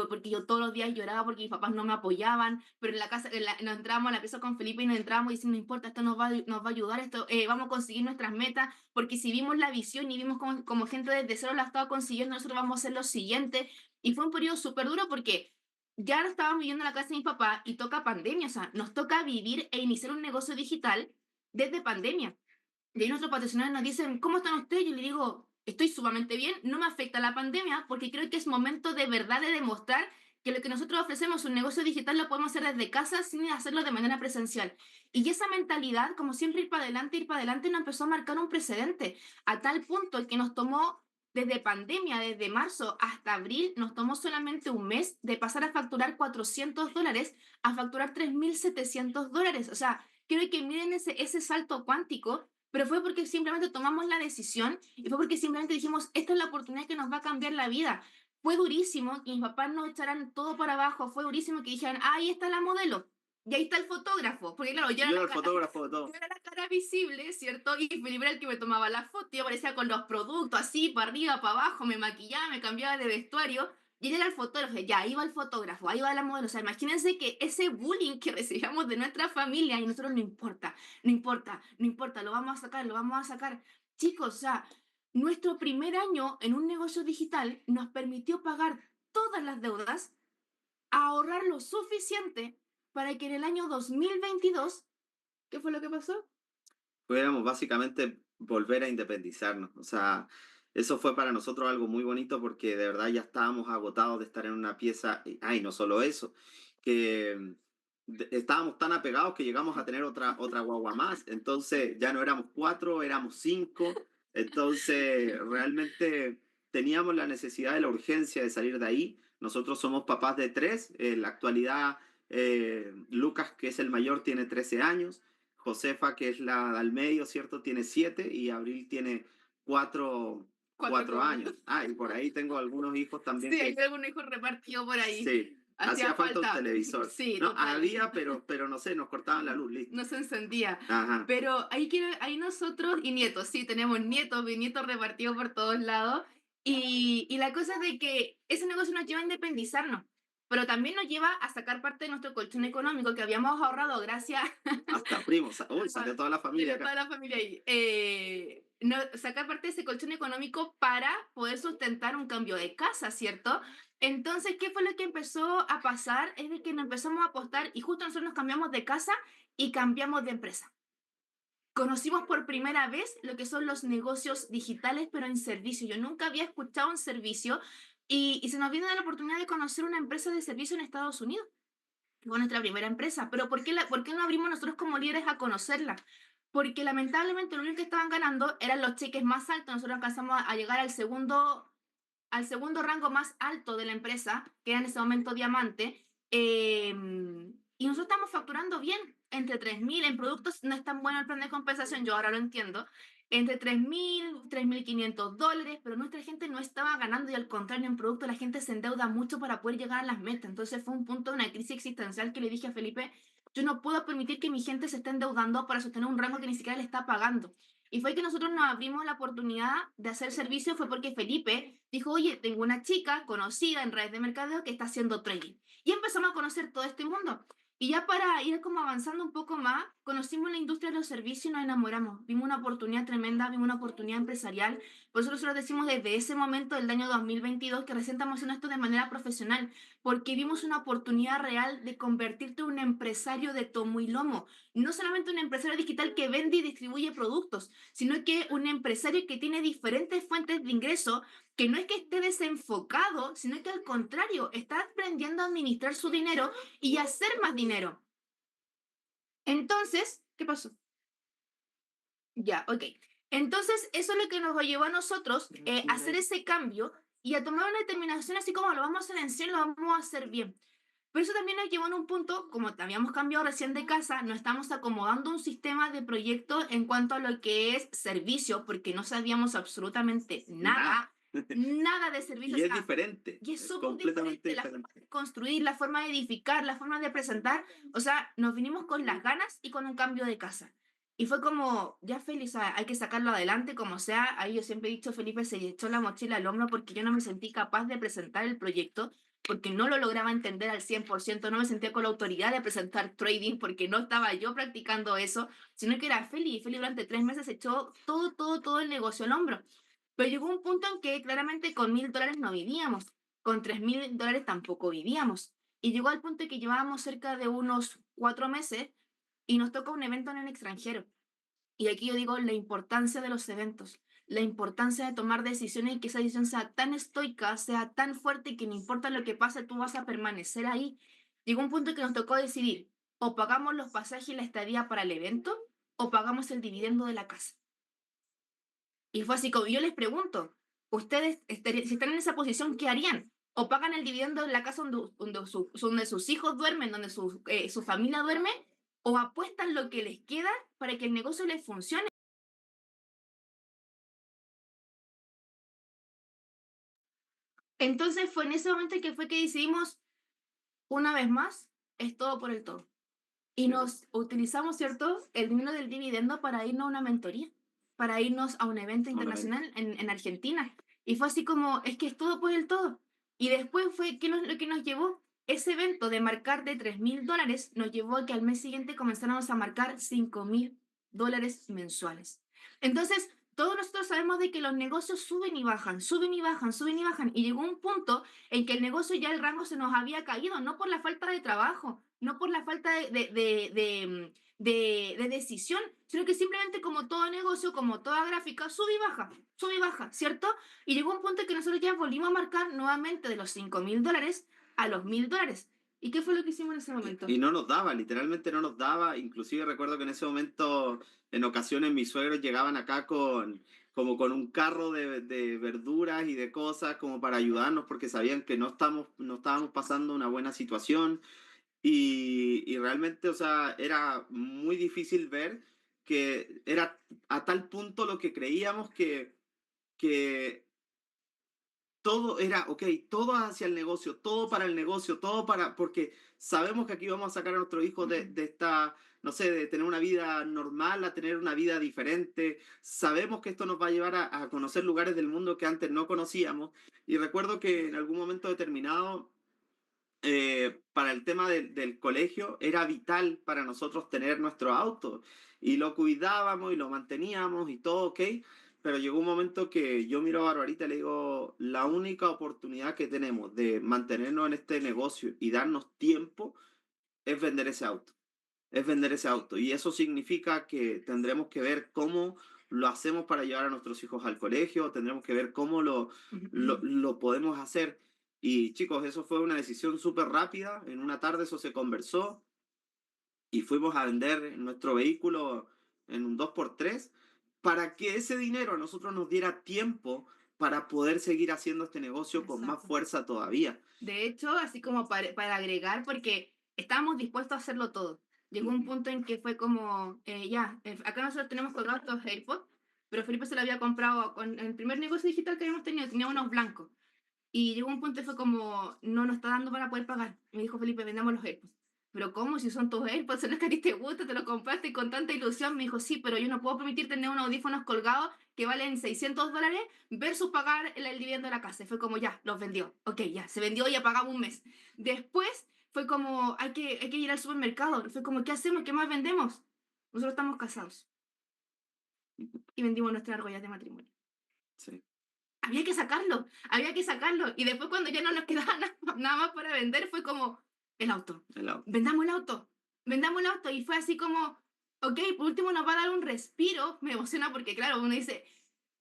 porque yo todos los días lloraba porque mis papás no me apoyaban, pero en la casa, nos entrábamos a la pieza con Felipe y nos entrábamos diciendo, no importa, esto nos va a ayudar, esto, vamos a conseguir nuestras metas, porque si vimos la visión y vimos como gente desde cero la estaba consiguiendo, nosotros vamos a hacer lo siguiente. Y fue un periodo súper duro porque ya no estábamos viviendo en la casa de mi papá y toca pandemia, o sea, nos toca vivir e iniciar un negocio digital desde pandemia. Y ahí nuestros patrocinadores nos dicen, ¿cómo están ustedes? Yo le digo, estoy sumamente bien, no me afecta la pandemia porque creo que es momento de verdad de demostrar que lo que nosotros ofrecemos, un negocio digital, lo podemos hacer desde casa sin hacerlo de manera presencial. Y esa mentalidad, como siempre ir para adelante, nos empezó a marcar un precedente, a tal punto que nos tomó desde pandemia, desde marzo hasta abril, nos tomó solamente un mes de pasar a facturar $400 a facturar $3700. O sea, creo que miren ese salto cuántico, pero fue porque simplemente tomamos la decisión y fue porque simplemente dijimos, esta es la oportunidad que nos va a cambiar la vida. Fue durísimo que mis papás nos echaran todo para abajo, fue durísimo que dijeran, ah, ahí está la modelo, y ahí está el fotógrafo, porque claro, yo era el fotógrafo de yo todo. era la cara visible, ¿cierto? Y Felipe era el que me tomaba la foto, yo aparecía con los productos así, para arriba, para abajo, me maquillaba, me cambiaba de vestuario, y él era el fotógrafo, ya, ahí va el fotógrafo, ahí va la modelo, o sea, imagínense que ese bullying que recibíamos de nuestra familia y nosotros no importa, no importa, no importa, lo vamos a sacar, lo vamos a sacar. Chicos, o sea, Nuestro primer año en un negocio digital nos permitió pagar todas las deudas, ahorrar lo suficiente para que en el año 2022, ¿qué fue lo que pasó? Pudiéramos básicamente volver a independizarnos. O sea, eso fue para nosotros algo muy bonito porque de verdad ya estábamos agotados de estar en una pieza. Ay, no solo eso, que estábamos tan apegados que llegamos a tener otra guagua más. Entonces ya no éramos cuatro, éramos cinco. Entonces realmente teníamos la necesidad de la urgencia de salir de ahí. Nosotros somos papás de tres. En la actualidad, Lucas, que es el mayor, tiene 13 años. Josefa, que es la del medio, ¿cierto? Tiene 7 y Abril tiene cuatro, Cuatro cuatro como yo. años. Ah, y por ahí tengo algunos hijos también Sí, hay que algún hijo repartido por ahí. sí, Hacía hacía falta un falta. televisor. Sí, No, total. había, pero no sé, nos cortaban la luz, listo. No se encendía. Ajá, Pero ahí nosotros, y nietos, sí, tenemos nietos, bisnietos repartidos por todos lados. Y la cosa es de que ese negocio nos lleva a independizarnos, pero también nos lleva a sacar parte de nuestro colchón económico que habíamos ahorrado gracias hasta primos. Uy, a salió toda la familia salió acá. toda la familia ahí. No, sacar parte de ese colchón económico para poder sustentar un cambio de casa, ¿cierto? Entonces, ¿qué fue lo que empezó a pasar? Es de que nos empezamos a apostar y justo nosotros nos cambiamos de casa y cambiamos de empresa. Conocimos por primera vez lo que son los negocios digitales, pero en servicio. Yo nunca había escuchado un servicio y se nos vino la oportunidad de conocer una empresa de servicio en Estados Unidos. Fue nuestra primera empresa. Pero ¿por qué no abrimos nosotros como líderes a conocerla? Porque lamentablemente lo único que estaban ganando eran los cheques más altos. Nosotros alcanzamos a llegar al segundo rango más alto de la empresa, que era en ese momento diamante, y nosotros estamos facturando bien, entre 3.000 en productos, no es tan bueno el plan de compensación, yo ahora lo entiendo, entre 3.000, $3.500, pero nuestra gente no estaba ganando y al contrario, en producto la gente se endeuda mucho para poder llegar a las metas. Entonces fue un punto de una crisis existencial que le dije a Felipe, yo no puedo permitir que mi gente se esté endeudando para sostener un rango que ni siquiera le está pagando. Y fue que nosotros nos abrimos la oportunidad de hacer servicio, fue porque Felipe dijo, oye, tengo una chica conocida en redes de mercadeo que está haciendo trading. Y empezamos a conocer todo este mundo. Y ya para ir como avanzando un poco más, conocimos la industria de los servicios y nos enamoramos. Vimos una oportunidad tremenda, vimos una oportunidad empresarial. Por eso nosotros decimos desde ese momento del año 2022 que recién estamos haciendo esto de manera profesional, porque vimos una oportunidad real de convertirte en un empresario de tomo y lomo. No solamente un empresario digital que vende y distribuye productos, sino que un empresario que tiene diferentes fuentes de ingreso, que no es que esté desenfocado, sino que al contrario, está aprendiendo a administrar su dinero y hacer más dinero. Entonces, ¿qué pasó? Ya, ok. Entonces, eso es lo que nos llevó a nosotros a hacer ese cambio y a tomar una determinación así como lo vamos a hacer en sí, lo vamos a hacer bien. Pero eso también nos llevó a un punto, como habíamos cambiado recién de casa, nos estamos acomodando un sistema de proyecto en cuanto a lo que es servicio, porque no sabíamos absolutamente Nada. nada, nada de servicio. O Y es sea, diferente, y es es súper completamente diferente la forma diferente. de construir, la forma de edificar, la forma de presentar. O sea, nos vinimos con las ganas y con un cambio de casa. Y fue como, ya Félix, hay que sacarlo adelante como sea. Ahí yo siempre he dicho, Felipe se echó la mochila al hombro porque yo no me sentí capaz de presentar el proyecto, porque no lo lograba entender al 100%, no me sentía con la autoridad de presentar trading porque no estaba yo practicando eso, sino que era Feli, y Feli durante 3 meses echó todo el negocio al hombro. Pero llegó un punto en que claramente con $1.000 no vivíamos, con $3.000 tampoco vivíamos. Y llegó al punto en que llevábamos cerca de unos 4 meses y nos toca un evento en el extranjero. Y aquí yo digo la importancia de los eventos, la importancia de tomar decisiones y que esa decisión sea tan estoica, sea tan fuerte que no importa lo que pase, tú vas a permanecer ahí. Llegó un punto que nos tocó decidir, o pagamos los pasajes y la estadía para el evento, o pagamos el dividendo de la casa. Y fue así como yo les pregunto, ustedes si están en esa posición, ¿qué harían? ¿O pagan el dividendo de la casa donde sus hijos duermen, donde su familia duerme? ¿O apuestan lo que les queda para que el negocio les funcione? Entonces fue en ese momento que fue que decidimos, una vez más, es todo por el todo. Y nos utilizamos, ¿cierto?, el dinero del dividendo para irnos a una mentoría, para irnos a un evento Obviamente. internacional en Argentina. Y fue así como, es que es todo por el todo. Y después fue lo que nos llevó. Ese evento de marcar de $3.000 nos llevó a que al mes siguiente comenzáramos a marcar $5.000 mensuales. Entonces, todos nosotros sabemos de que los negocios suben y bajan, suben y bajan, suben y bajan. Y llegó un punto en que el negocio ya el rango se nos había caído, no por la falta de trabajo, no por la falta de decisión, sino que simplemente como todo negocio, como toda gráfica, sube y baja, ¿cierto? Y llegó un punto en que nosotros ya volvimos a marcar nuevamente de los $5.000 a los $1.000. ¿Y qué fue lo que hicimos en ese momento? Y no nos daba, literalmente no nos daba. Inclusive recuerdo que en ese momento, en ocasiones, mis suegros llegaban acá como con un carro de verduras y de cosas como para ayudarnos porque sabían que no estábamos pasando una buena situación. Y realmente, o sea, era muy difícil ver que era a tal punto lo que creíamos que todo era, ok, todo hacia el negocio, todo para el negocio, todo para, porque sabemos que aquí vamos a sacar a nuestro hijo Ujú. de esta, no sé, de tener una vida normal a tener una vida diferente. Sabemos que esto nos va a llevar a conocer lugares del mundo que antes no conocíamos. Y recuerdo que en algún momento determinado, para el tema del colegio, era vital para nosotros tener nuestro auto y lo cuidábamos y lo manteníamos y todo ok, pero llegó un momento que yo miro a Barbarita y le digo, la única oportunidad que tenemos de mantenernos en este negocio y darnos tiempo es vender ese auto, es vender ese auto. Y eso significa que tendremos que ver cómo lo hacemos para llevar a nuestros hijos al colegio, tendremos que ver cómo lo podemos hacer. Y chicos, eso fue una decisión súper rápida. En una tarde eso se conversó y fuimos a vender nuestro vehículo en un 2x3 para que ese dinero a nosotros nos diera tiempo para poder seguir haciendo este negocio con más Exacto. fuerza todavía. De hecho, así como para agregar, porque estábamos dispuestos a hacerlo todo. Llegó un Ujú. punto en que fue como, ya, acá nosotros tenemos colgados estos AirPods, pero Felipe se lo había comprado con el primer negocio digital que habíamos tenido, tenía unos blancos. Y llegó un punto y fue como, no nos está dando para poder pagar. Me dijo Felipe, vendamos los AirPods. Pero ¿cómo? Si son tus AirPods, son los que a ti te gustan, te los compraste con tanta ilusión. Me dijo, sí, pero yo no puedo permitir tener unos audífonos colgados que valen $600 versus pagar el dividendo de la casa. Y fue como, ya, los vendió. Ok, ya, se vendió y ya pagamos un mes. Después fue como, hay que ir al supermercado. Y fue como, ¿qué hacemos? ¿Qué más vendemos? Nosotros estamos casados y vendimos nuestras argollas de matrimonio. Sí, Había que sacarlo. Y después cuando ya no nos quedaba nada más para vender, fue como el auto. el auto. Vendamos el auto. Vendamos el auto. Y fue así como, ok, por último nos va a dar un respiro. Me emociona porque, claro, uno dice,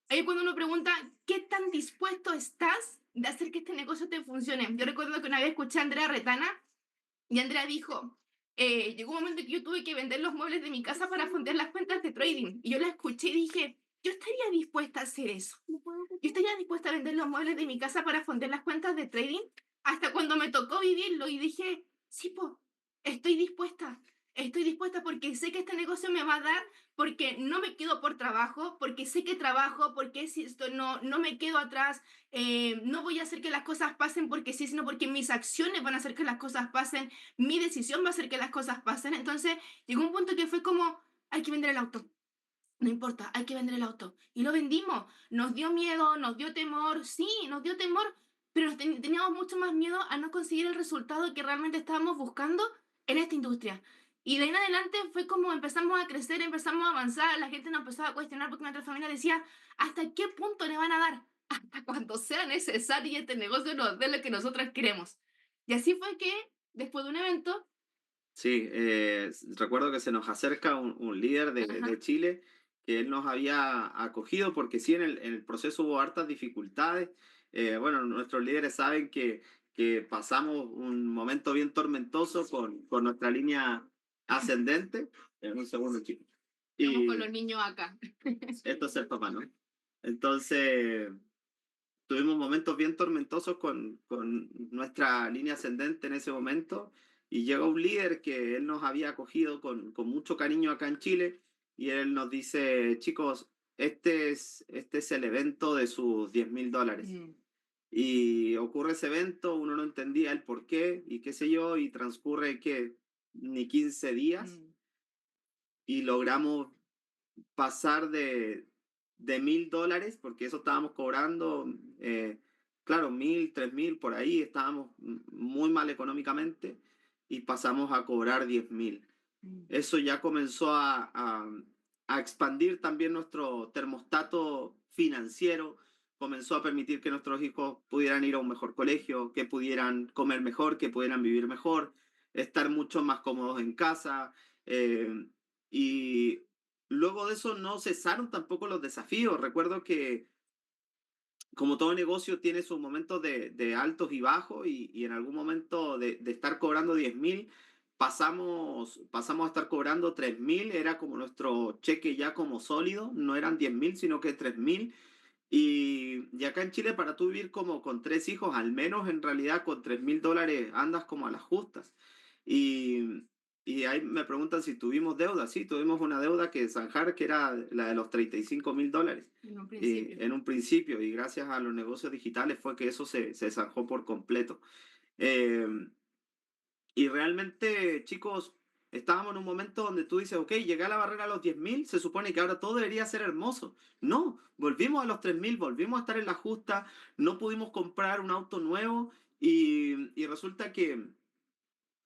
ahí cuando uno pregunta, ¿qué tan dispuesto estás de hacer que este negocio te funcione? Yo recuerdo que una vez escuché a Andrea Retana y Andrea dijo, llegó un momento que yo tuve que vender los muebles de mi casa para fondear las cuentas de trading. Y yo la escuché y dije, yo estaría dispuesta a hacer eso. Yo estaría dispuesta a vender los muebles de mi casa para fondear las cuentas de trading hasta cuando me tocó vivirlo y dije, sí, po, estoy dispuesta. Estoy dispuesta porque sé que este negocio me va a dar, porque no me quedo por trabajo, porque sé que trabajo, porque si esto no me quedo atrás, no voy a hacer que las cosas pasen porque sí, sino porque mis acciones van a hacer que las cosas pasen, mi decisión va a hacer que las cosas pasen. Entonces llegó un punto que fue como, hay que vender el auto. No importa, hay que vender el auto. Y lo vendimos. Nos dio miedo, nos dio temor, sí, nos dio temor, pero teníamos mucho más miedo a no conseguir el resultado que realmente estábamos buscando en esta industria. Y de ahí en adelante fue como empezamos a crecer, empezamos a avanzar, la gente nos empezaba a cuestionar porque nuestra familia decía, ¿hasta qué punto le van a dar? Hasta cuando sea necesario y este negocio nos dé lo que nosotros queremos. Y así fue que, después de un evento, Sí, recuerdo que se nos acerca un líder ajá, de Chile que él nos había acogido porque sí, en el proceso hubo hartas dificultades. Bueno, nuestros líderes saben que pasamos un momento bien tormentoso con nuestra línea ascendente. Un segundo, chicos. estamos con los Y niños acá. esto es el papá, ¿no? Entonces, tuvimos momentos bien tormentosos con nuestra línea ascendente en ese momento y llegó un líder que él nos había acogido con mucho cariño acá en Chile y él nos dice, chicos, este es el evento de sus $10.000. Mm, Y ocurre ese evento, uno no entendía el por qué y qué sé yo, y transcurre que ni 15 días mm, y logramos pasar de $1.000, porque eso estábamos cobrando, claro, 1.000, 3.000, por ahí estábamos muy mal económicamente y pasamos a cobrar 10.000. mm. Eso ya comenzó a expandir también nuestro termostato financiero, comenzó a permitir que nuestros hijos pudieran ir a un mejor colegio, que pudieran comer mejor, que pudieran vivir mejor, estar mucho más cómodos en casa. Y luego de eso no cesaron tampoco los desafíos. Recuerdo que como todo negocio tiene sus momentos de altos y bajos y en algún momento de estar cobrando 10.000, pasamos a estar cobrando 3.000, era como nuestro cheque ya como sólido, no eran 10.000, sino que 3.000. Y acá en Chile, para tú vivir como con tres hijos, al menos en realidad con $3.000 andas como a las justas. Y, y ahí me preguntan si tuvimos deuda. Sí, tuvimos una deuda que zanjar, que era la de los $35.000 En un principio. en un principio. Y gracias a los negocios digitales fue que eso se zanjó por completo. Eh, y realmente, chicos, estábamos en un momento donde tú dices, ok, llegué a la barrera a los 10.000, se supone que ahora todo debería ser hermoso. No, volvimos a los 3.000, volvimos a estar en la justa, no pudimos comprar un auto nuevo y resulta que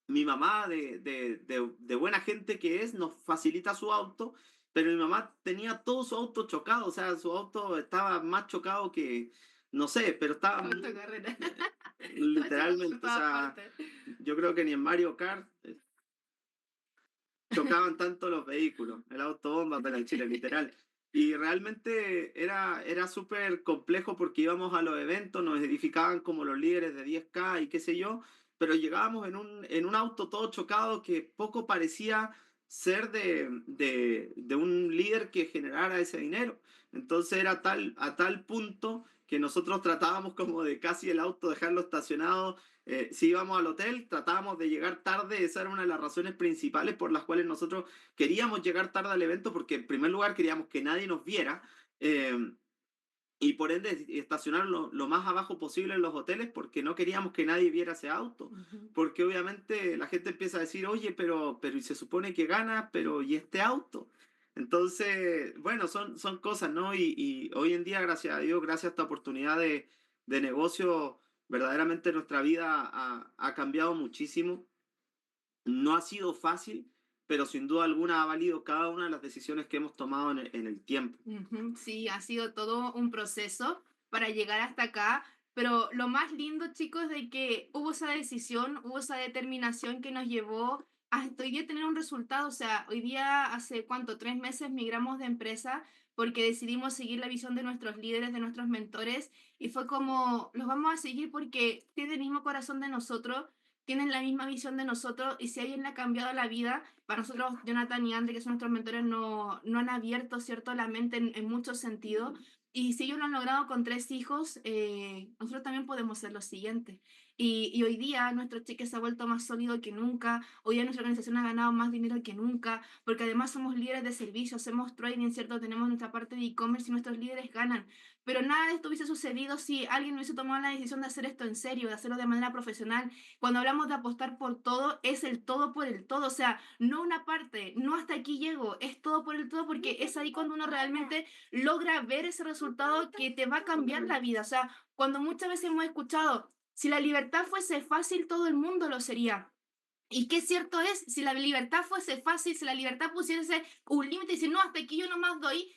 mi mamá, de buena gente que es, nos facilita su auto, pero mi mamá tenía todo su auto chocado, o sea, su auto estaba más chocado que, no sé, pero estaba Autocarrera. Estaba chocando por literalmente, o todas sea, partes. yo creo que ni en Mario Kart chocaban tanto los vehículos, el autobomba para el Chile, literal. Y realmente era súper complejo porque íbamos a los eventos, nos edificaban como los líderes de 10K y qué sé yo, pero llegábamos en un auto todo chocado que poco parecía ser de un líder que generara ese dinero. Entonces era a tal punto que nosotros tratábamos como de casi el auto dejarlo estacionado. Si íbamos al hotel, tratábamos de llegar tarde. Esa era una de las razones principales por las cuales nosotros queríamos llegar tarde al evento, porque en primer lugar queríamos que nadie nos viera, eh, y por ende estacionar lo más abajo posible en los hoteles, porque no queríamos que nadie viera ese auto, Ujú. porque obviamente la gente empieza a decir, oye, pero y se supone que gana, pero ¿y este auto? Entonces, bueno, son cosas, ¿no? Y hoy en día, gracias a Dios, gracias a esta oportunidad de negocio, verdaderamente nuestra vida ha cambiado muchísimo. No ha sido fácil, pero sin duda alguna ha valido cada una de las decisiones que hemos tomado en el tiempo. Ujú, sí, ha sido todo un proceso para llegar hasta acá, pero lo más lindo, chicos, de que hubo esa decisión, hubo esa determinación que nos llevó hasta hoy día tener un resultado. O sea, hoy día, hace cuánto, 3 meses migramos de empresa porque decidimos seguir la visión de nuestros líderes, de nuestros mentores, y fue como, los vamos a seguir porque tienen el mismo corazón de nosotros, tienen la misma visión de nosotros, y si a alguien le ha cambiado la vida, para nosotros, Jonathan y Andre, que son nuestros mentores, no han abierto, ¿cierto?, la mente en muchos sentidos. Y si ellos lo han logrado con 3 hijos, nosotros también podemos ser lo siguiente. Y hoy día nuestro cheque se ha vuelto más sólido que nunca. Hoy día nuestra organización ha ganado más dinero que nunca, porque además somos líderes de servicio, hacemos trading, ¿cierto? Tenemos nuestra parte de e-commerce y nuestros líderes ganan. Pero nada de esto hubiese sucedido si alguien no hubiese tomado la decisión de hacer esto en serio, de hacerlo de manera profesional. Cuando hablamos de apostar por todo, es el todo por el todo. O sea, no una parte, no hasta aquí llego, es todo por el todo, porque es ahí cuando uno realmente logra ver ese resultado que te va a cambiar la vida. O sea, cuando muchas veces hemos escuchado, si la libertad fuese fácil, todo el mundo lo sería. Y qué cierto es, si la libertad fuese fácil, si la libertad pusiese un límite y decir, no, hasta aquí yo nomás doy,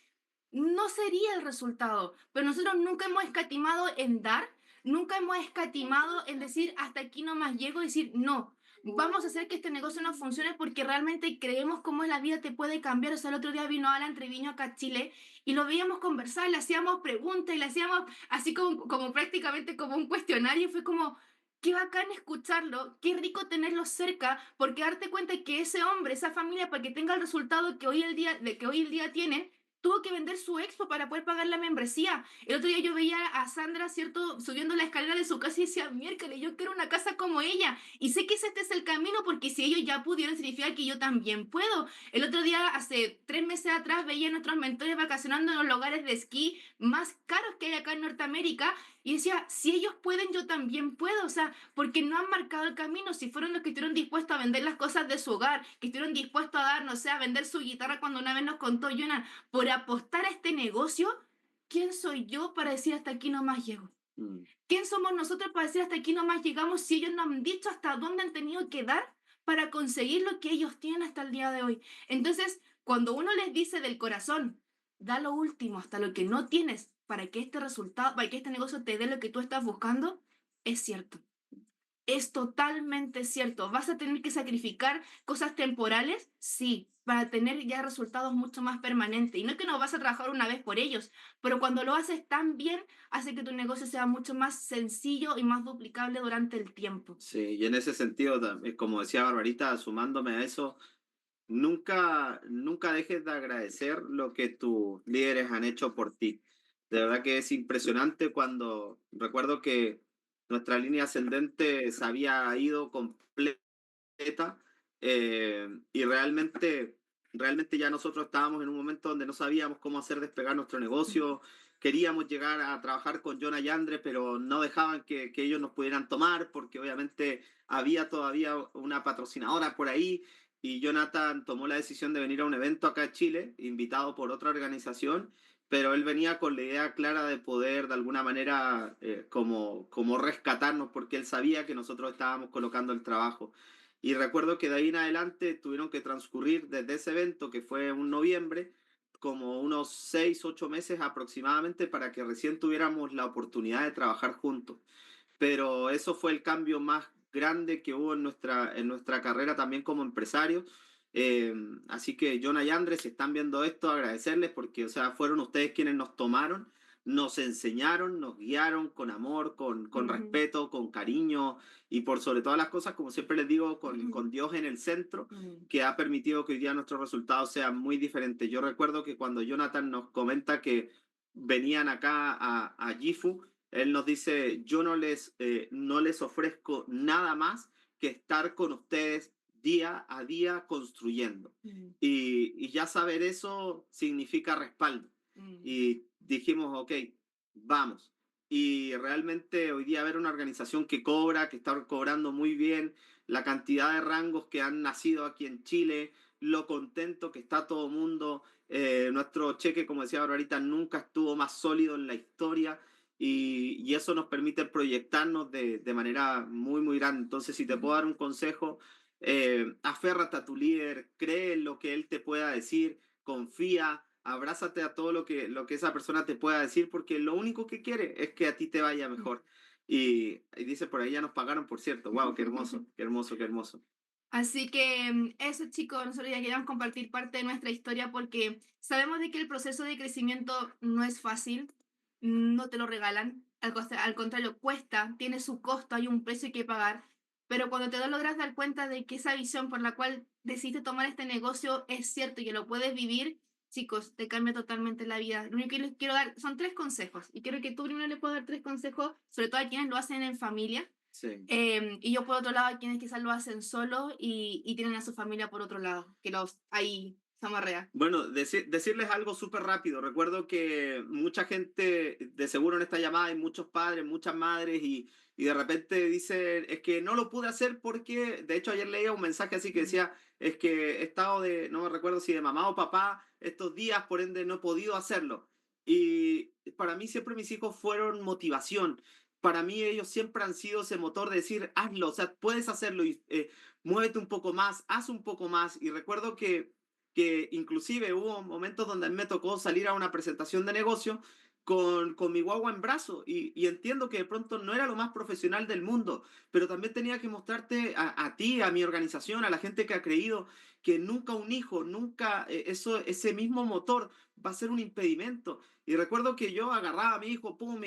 no sería el resultado. Pero nosotros nunca hemos escatimado en dar, nunca hemos escatimado en decir hasta aquí nomás llego y decir no. Vamos a hacer que este negocio no funcione porque realmente creemos cómo la vida te puede cambiar. O sea, el otro día vino Alan Treviño acá a Chile y lo veíamos conversar, le hacíamos preguntas y le hacíamos así como prácticamente como un cuestionario. Fue como, qué bacán escucharlo, qué rico tenerlo cerca, porque darte cuenta que ese hombre, esa familia, para que tenga el resultado que hoy el día, de que hoy el día tienen, tuvo que vender su expo para poder pagar la membresía. El otro día yo veía a Sandra, ¿cierto?, subiendo la escalera de su casa y decía, miércoles, yo quiero una casa como ella. Y sé que este es el camino porque si ellos ya pudieron, significa que yo también puedo. El otro día, hace 3 meses atrás, veía a nuestros mentores vacacionando en los lugares de esquí más caros que hay acá en Norteamérica y decía, si ellos pueden, yo también puedo. O sea, porque no han marcado el camino. Si fueron los que estuvieron dispuestos a vender las cosas de su hogar, que estuvieron dispuestos a dar, no sé, a vender su guitarra cuando una vez nos contó Jonah, por apostar a este negocio, ¿quién soy yo para decir hasta aquí nomás llego? Mm, ¿Quién somos nosotros para decir hasta aquí nomás llegamos si ellos no han dicho hasta dónde han tenido que dar para conseguir lo que ellos tienen hasta el día de hoy? Entonces, Cuando uno les dice del corazón, da lo último hasta lo que no tienes para que este resultado, para que este negocio te dé lo que tú estás buscando, es cierto. Es totalmente cierto. ¿Vas a tener que sacrificar cosas temporales? Sí, para tener ya resultados mucho más permanentes. Y no es que no vas a trabajar una vez por ellos, pero cuando lo haces tan bien, hace que tu negocio sea mucho más sencillo y más duplicable durante el tiempo. Sí, y en ese sentido, como decía Barbarita, sumándome a eso, nunca dejes de agradecer lo que tus líderes han hecho por ti. De verdad que es impresionante cuando recuerdo que nuestra línea ascendente se había ido completa y realmente ya nosotros estábamos en un momento donde no sabíamos cómo hacer despegar nuestro negocio. Queríamos llegar a trabajar con Jonah y Andre, pero no dejaban que ellos nos pudieran tomar porque obviamente había todavía una patrocinadora por ahí y Jonathan tomó la decisión de venir a un evento acá en Chile, invitado por otra organización, pero él venía con la idea clara de poder de alguna manera como rescatarnos porque él sabía que nosotros estábamos colocando el trabajo. Y recuerdo que de ahí en adelante tuvieron que transcurrir desde ese evento, que fue un noviembre, como unos 6, 8 meses aproximadamente para que recién tuviéramos la oportunidad de trabajar juntos. Pero eso fue el cambio más grande que hubo en nuestra carrera también como empresario. Así que Jonah y Andrés, si están viendo esto, agradecerles porque, o sea, fueron ustedes quienes nos tomaron, nos enseñaron, nos guiaron con amor, con Ujú, respeto, con cariño y por sobre todas las cosas, como siempre les digo, con, ujú, con Dios en el centro, ujú, que ha permitido que hoy día nuestros resultados sean muy diferentes. Yo recuerdo que cuando Jonathan nos comenta que venían acá a Gifu, él nos dice, yo no les ofrezco nada más que estar con ustedes día a día construyendo. ujú, Y ya saber eso significa respaldo. ujú, Y dijimos, ok, vamos. Y realmente hoy día ver una organización que cobra, que está cobrando muy bien, la cantidad de rangos que han nacido aquí en Chile, lo contento que está todo el mundo. Nuestro cheque, como decía Barbarita, nunca estuvo más sólido en la historia y eso nos permite proyectarnos de manera muy, muy grande. Entonces, si te puedo ujú. dar un consejo, aférrate a tu líder, cree en lo que él te pueda decir, confía, abrázate a todo lo que esa persona te pueda decir, porque lo único que quiere es que a ti te vaya mejor. Y dice, por ahí ya nos pagaron, por cierto. Wow, qué hermoso, qué hermoso, qué hermoso. Así que eso, chicos, nosotros ya queríamos compartir parte de nuestra historia porque sabemos de que el proceso de crecimiento no es fácil, no te lo regalan, al contrario, cuesta, tiene su costo, hay un precio que pagar, pero cuando te logras dar cuenta de que esa visión por la cual decidiste tomar este negocio es cierto y que lo puedes vivir, chicos, te cambia totalmente la vida. Lo único que les quiero dar son 3 consejos y quiero que tú primero le puedas dar 3 consejos, sobre todo a quienes lo hacen en familia. Sí. Y yo por otro lado, hay quienes quizás lo hacen solo y tienen a su familia por otro lado, que los ahí se amarrea. Bueno, decirles algo súper rápido. Recuerdo que mucha gente, de seguro en esta llamada hay muchos padres, muchas madres y de repente dicen, es que no lo pude hacer porque, de hecho ayer leía un mensaje así que Mm, decía, es que he estado no me recuerdo si de mamá o papá estos días, por ende no he podido hacerlo. Y para mí siempre mis hijos fueron motivación. Para mí ellos siempre han sido ese motor de decir, hazlo, o sea, puedes hacerlo y muévete un poco más, haz un poco más. Y recuerdo que inclusive hubo momentos donde a mí me tocó salir a una presentación de negocio con mi guagua en brazo y entiendo que de pronto no era lo más profesional del mundo, pero también tenía que mostrarte a ti, a mi organización, a la gente que ha creído que nunca un hijo, nunca ese mismo motor va a ser un impedimento. Y recuerdo que yo agarraba a mi hijo, pum,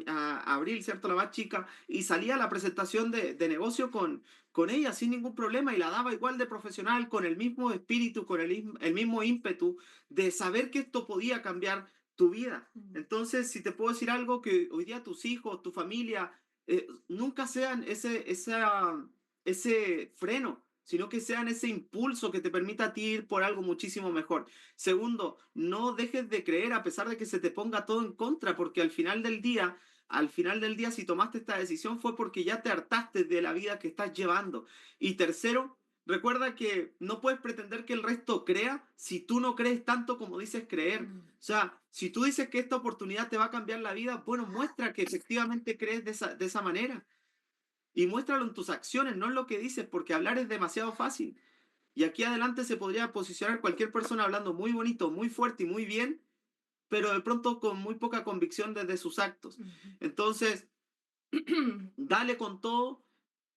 a Abril, ¿cierto? La más chica, y salía a la presentación de negocio con ella sin ningún problema y la daba igual de profesional, con el mismo espíritu, con el mismo ímpetu de saber que esto podía cambiar tu vida. mm, Entonces, si te puedo decir algo, que hoy día tus hijos, tu familia, nunca sean ese freno, sino que sean ese impulso que te permita a ti ir por algo muchísimo mejor. Segundo, no dejes de creer a pesar de que se te ponga todo en contra, porque al final del día, si tomaste esta decisión fue porque ya te hartaste de la vida que estás llevando. Y tercero, recuerda que no puedes pretender que el resto crea si tú no crees tanto como dices creer. mm. O sea, si tú dices que esta oportunidad te va a cambiar la vida, bueno, muestra que efectivamente crees de esa manera. Y muéstralo en tus acciones, no en lo que dices, porque hablar es demasiado fácil. Y aquí adelante se podría posicionar cualquier persona hablando muy bonito, muy fuerte y muy bien, pero de pronto con muy poca convicción desde sus actos. Ujú. Entonces, dale con todo,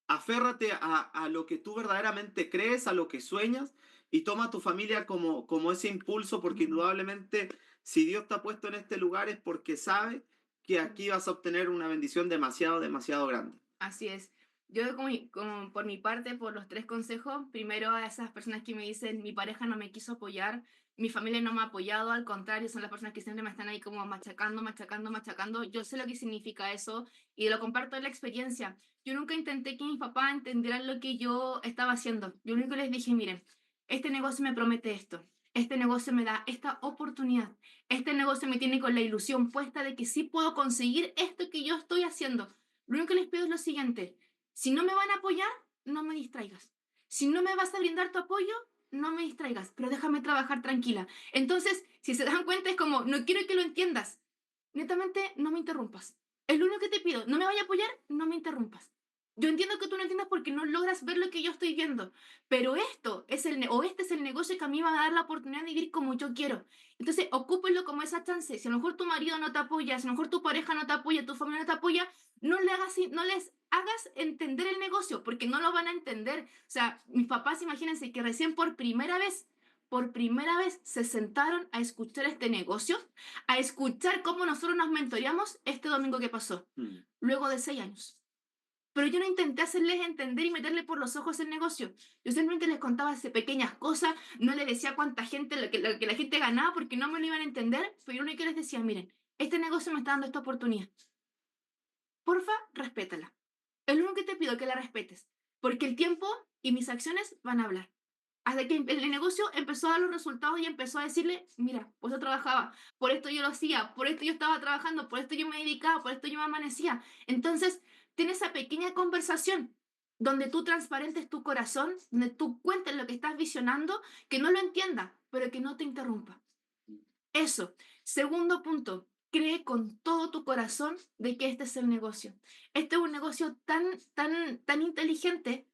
aférrate a lo que tú verdaderamente crees, a lo que sueñas, y toma a tu familia como ese impulso, porque Ujú. indudablemente si Dios te ha puesto en este lugar es porque sabe que aquí vas a obtener una bendición demasiado, demasiado grande. Así es. Yo como por mi parte, por los 3 consejos, primero a esas personas que me dicen: "Mi pareja no me quiso apoyar, mi familia no me ha apoyado", al contrario, son las personas que siempre me están ahí como machacando, machacando, machacando. Yo sé lo que significa eso y lo comparto en la experiencia. Yo nunca intenté que mis papás entendieran lo que yo estaba haciendo. Yo único les dije: "Miren, este negocio me promete esto, este negocio me da esta oportunidad, este negocio me tiene con la ilusión puesta de que sí puedo conseguir esto que yo estoy haciendo. Lo único que les pido es lo siguiente: si no me van a apoyar, no me distraigas. Si no me vas a brindar tu apoyo, no me distraigas, pero déjame trabajar tranquila". Entonces, si se dan cuenta, es como, no quiero que lo entiendas. Netamente, no me interrumpas. Es lo único que te pido. No me vaya a apoyar, no me interrumpas. Yo entiendo que tú no entiendas porque no logras ver lo que yo estoy viendo, pero esto es este es el negocio que a mí me va a dar la oportunidad de vivir como yo quiero. Entonces, ocúpenlo como esa chance. Si a lo mejor tu marido no te apoya, si a lo mejor tu pareja no te apoya, tu familia no te apoya, no les hagas entender el negocio, porque no lo van a entender. O sea, mis papás, imagínense que recién por primera vez se sentaron a escuchar este negocio, a escuchar cómo nosotros nos mentoreamos este domingo que pasó, Mm. luego de 6 años. Pero yo no intenté hacerles entender y meterle por los ojos el negocio. Yo simplemente les contaba pequeñas cosas, no les decía cuánta gente, lo que la gente ganaba, porque no me lo iban a entender, pero yo lo único que les decía: miren, este negocio me está dando esta oportunidad. Porfa, respétala. Es lo único que te pido, que la respetes, porque el tiempo y mis acciones van a hablar. Hasta que el negocio empezó a dar los resultados y empezó a decirle: mira, pues yo trabajaba, por esto yo lo hacía, por esto yo estaba trabajando, por esto yo me dedicaba, por esto yo me amanecía. Entonces, ten esa pequeña conversación donde tú transparentes tu corazón, donde tú cuentes lo que estás visionando, que no lo entienda, pero que no te interrumpa. Eso. Segundo punto, cree con todo tu corazón de que este es el negocio. Este es un negocio tan inteligente,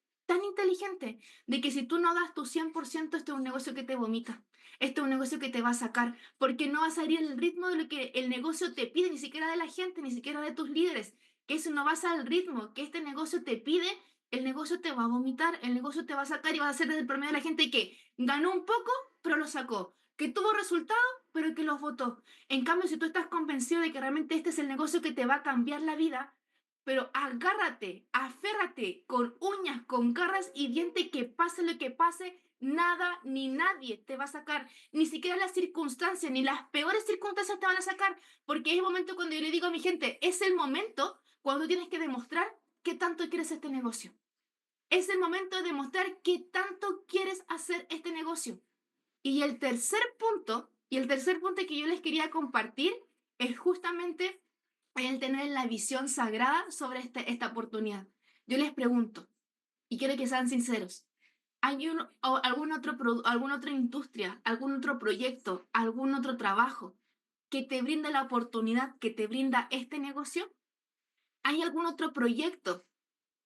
de que si tú no das tu 100%, este es un negocio que te vomita. Este es un negocio que te va a sacar, porque no vas a ir al ritmo de lo que el negocio te pide, ni siquiera de la gente, ni siquiera de tus líderes. Que eso no vas al ritmo que este negocio te pide, el negocio te va a vomitar, el negocio te va a sacar y vas a ser del promedio de la gente que ganó un poco, pero lo sacó, que tuvo resultados pero que los votó. En cambio, si tú estás convencido de que realmente este es el negocio que te va a cambiar la vida, pero agárrate, aférrate con uñas, con garras y dientes, que pase lo que pase, nada ni nadie te va a sacar, ni siquiera las circunstancias, ni las peores circunstancias te van a sacar, porque es el momento cuando yo le digo a mi gente, es el momento cuando tienes que demostrar qué tanto quieres este negocio. Es el momento de demostrar qué tanto quieres hacer este negocio. Y el tercer punto que yo les quería compartir es justamente el tener la visión sagrada sobre esta oportunidad. Yo les pregunto, y quiero que sean sinceros, ¿hay alguna otra industria, algún otro proyecto, algún otro trabajo que te brinda la oportunidad que te brinda este negocio? ¿Hay algún otro proyecto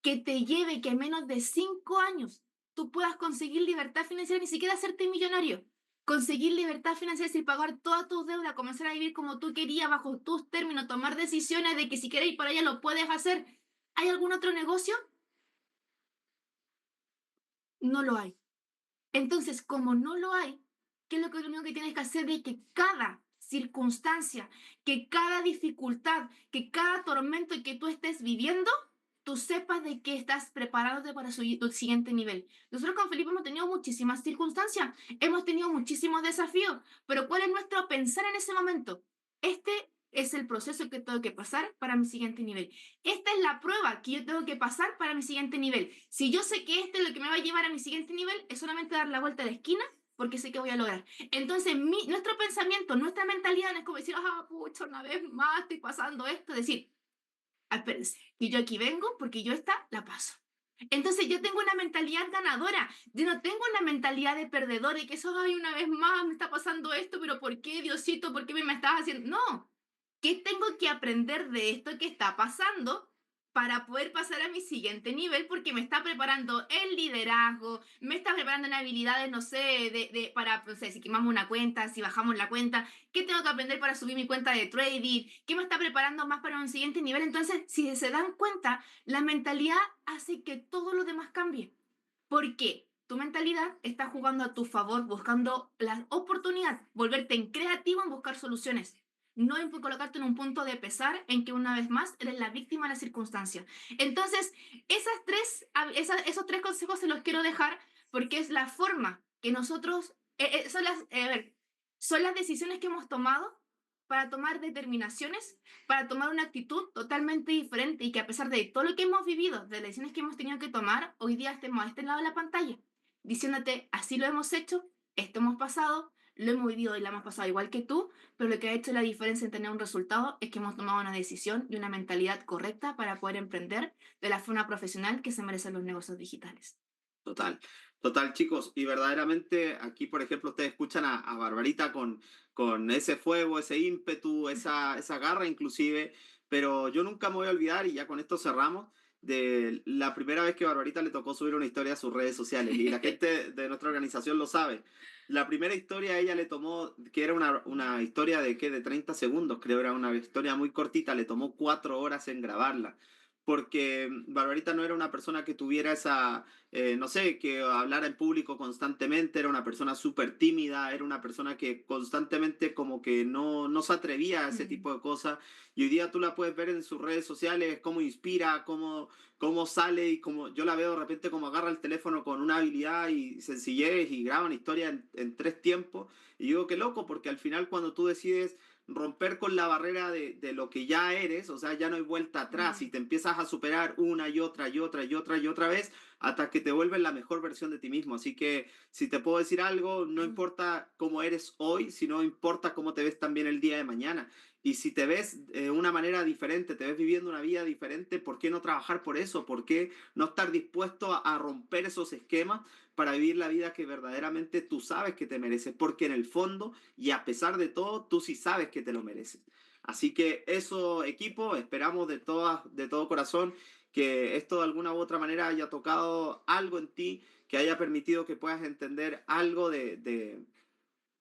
que te lleve que en menos de 5 años tú puedas conseguir libertad financiera, ni siquiera hacerte millonario? Conseguir libertad financiera, es decir, pagar todas tus deudas, comenzar a vivir como tú querías, bajo tus términos, tomar decisiones de que si quieres ir para allá lo puedes hacer. ¿Hay algún otro negocio? No lo hay. Entonces, como no lo hay, ¿qué es lo único que tienes que hacer? De que cada circunstancia, que cada dificultad, que cada tormento que tú estés viviendo, tú sepas de que estás preparándote para tu siguiente nivel. Nosotros con Felipe hemos tenido muchísimas circunstancias, hemos tenido muchísimos desafíos, pero ¿cuál es nuestro pensar en ese momento? Este es el proceso que tengo que pasar para mi siguiente nivel. Esta es la prueba que yo tengo que pasar para mi siguiente nivel. Si yo sé que este es lo que me va a llevar a mi siguiente nivel, es solamente dar la vuelta a la esquina porque sé que voy a lograr. Entonces, nuestro pensamiento, nuestra mentalidad no es como decir: ah, pucha, una vez más estoy pasando esto. Es decir, espérense, que yo aquí vengo porque yo esta la paso. Entonces yo tengo una mentalidad ganadora, yo no tengo una mentalidad de perdedor, de que eso, ay, una vez más me está pasando esto, pero ¿por qué, Diosito? ¿Por qué me estás haciendo? No, ¿qué tengo que aprender de esto que está pasando para poder pasar a mi siguiente nivel, porque me está preparando el liderazgo, me está preparando en habilidades, no sé, para, no sé, si quemamos una cuenta, si bajamos la cuenta, qué tengo que aprender para subir mi cuenta de trading, qué me está preparando más para un siguiente nivel. Entonces, si se dan cuenta, la mentalidad hace que todo lo demás cambie. ¿Por qué? Tu mentalidad está jugando a tu favor, buscando la oportunidad, volverte en creativo en buscar soluciones, no en colocarte en un punto de pesar en que una vez más eres la víctima de la circunstancia. Entonces, esos tres consejos se los quiero dejar porque es la forma que nosotros, a ver, son las decisiones que hemos tomado para tomar determinaciones, para tomar una actitud totalmente diferente y que a pesar de todo lo que hemos vivido, de las decisiones que hemos tenido que tomar, hoy día estemos a este lado de la pantalla, diciéndote, así lo hemos hecho, esto hemos pasado, lo hemos vivido y lo hemos pasado igual que tú, pero lo que ha hecho la diferencia en tener un resultado es que hemos tomado una decisión y una mentalidad correcta para poder emprender de la forma profesional que se merecen los negocios digitales. Total, total, chicos. Y verdaderamente aquí, por ejemplo, ustedes escuchan a Barbarita con ese fuego, ese ímpetu, esa garra inclusive, pero yo nunca me voy a olvidar, y ya con esto cerramos, de la primera vez que Barbarita le tocó subir una historia a sus redes sociales. Y la gente de nuestra organización lo sabe. La primera historia a ella le tomó, que era una historia de, ¿qué? De 30 segundos, creo, era una historia muy cortita, le tomó 4 horas en grabarla. Porque Barbarita no era una persona que tuviera esa, no sé, que hablara en público constantemente, era una persona súper tímida, era una persona que constantemente como que no se atrevía a ese Mm. tipo de cosas. Y hoy día tú la puedes ver en sus redes sociales, cómo inspira, cómo sale y como yo la veo de repente como agarra el teléfono con una habilidad y sencillez y graba una historia en 3 tiempos. Y digo, qué loco, porque al final cuando tú decides romper con la barrera de lo que ya eres, o sea, ya no hay vuelta atrás y Mm. te empiezas a superar una y otra y otra y otra y otra vez hasta que te vuelves la mejor versión de ti mismo. Así que si te puedo decir algo, no importa cómo eres hoy, sino importa cómo te ves también el día de mañana. Y si te ves de una manera diferente, te ves viviendo una vida diferente, ¿por qué no trabajar por eso? ¿Por qué no estar dispuesto a romper esos esquemas para vivir la vida que verdaderamente tú sabes que te mereces? Porque en el fondo y a pesar de todo, tú sí sabes que te lo mereces. Así que eso, equipo, esperamos de todo corazón que esto de alguna u otra manera haya tocado algo en ti, que haya permitido que puedas entender algo de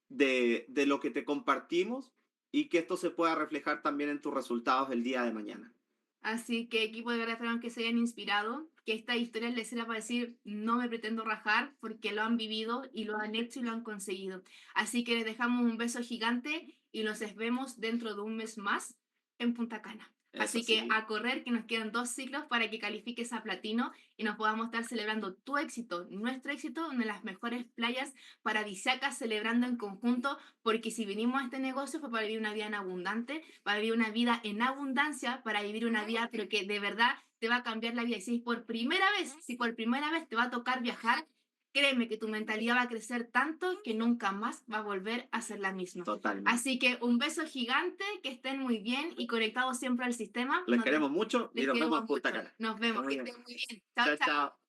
lo que te compartimos y que esto se pueda reflejar también en tus resultados del día de mañana. Así que equipo de verdad esperamos que se hayan inspirado, que esta historia les sirva para decir, no me pretendo rajar porque lo han vivido y lo han hecho y lo han conseguido. Así que les dejamos un beso gigante y nos vemos dentro de un mes más en Punta Cana. Es Así que así, a correr, que nos quedan 2 ciclos para que califiques a platino y nos podamos estar celebrando tu éxito, nuestro éxito, en las mejores playas paradisíacas, celebrando en conjunto, porque si vinimos a este negocio fue para vivir una vida en abundante, para vivir una vida en abundancia, para vivir una vida, pero que de verdad te va a cambiar la vida. Y si por primera vez te va a tocar viajar, créeme que tu mentalidad va a crecer tanto que nunca más va a volver a ser la misma. totalmente. Así que un beso gigante, que estén muy bien y conectados siempre al sistema. Les queremos mucho y Les nos vemos queremos en Punta mucho. Cana. Nos vemos. Muy Que bien. estén muy bien. Chao, Chao, chao. chao.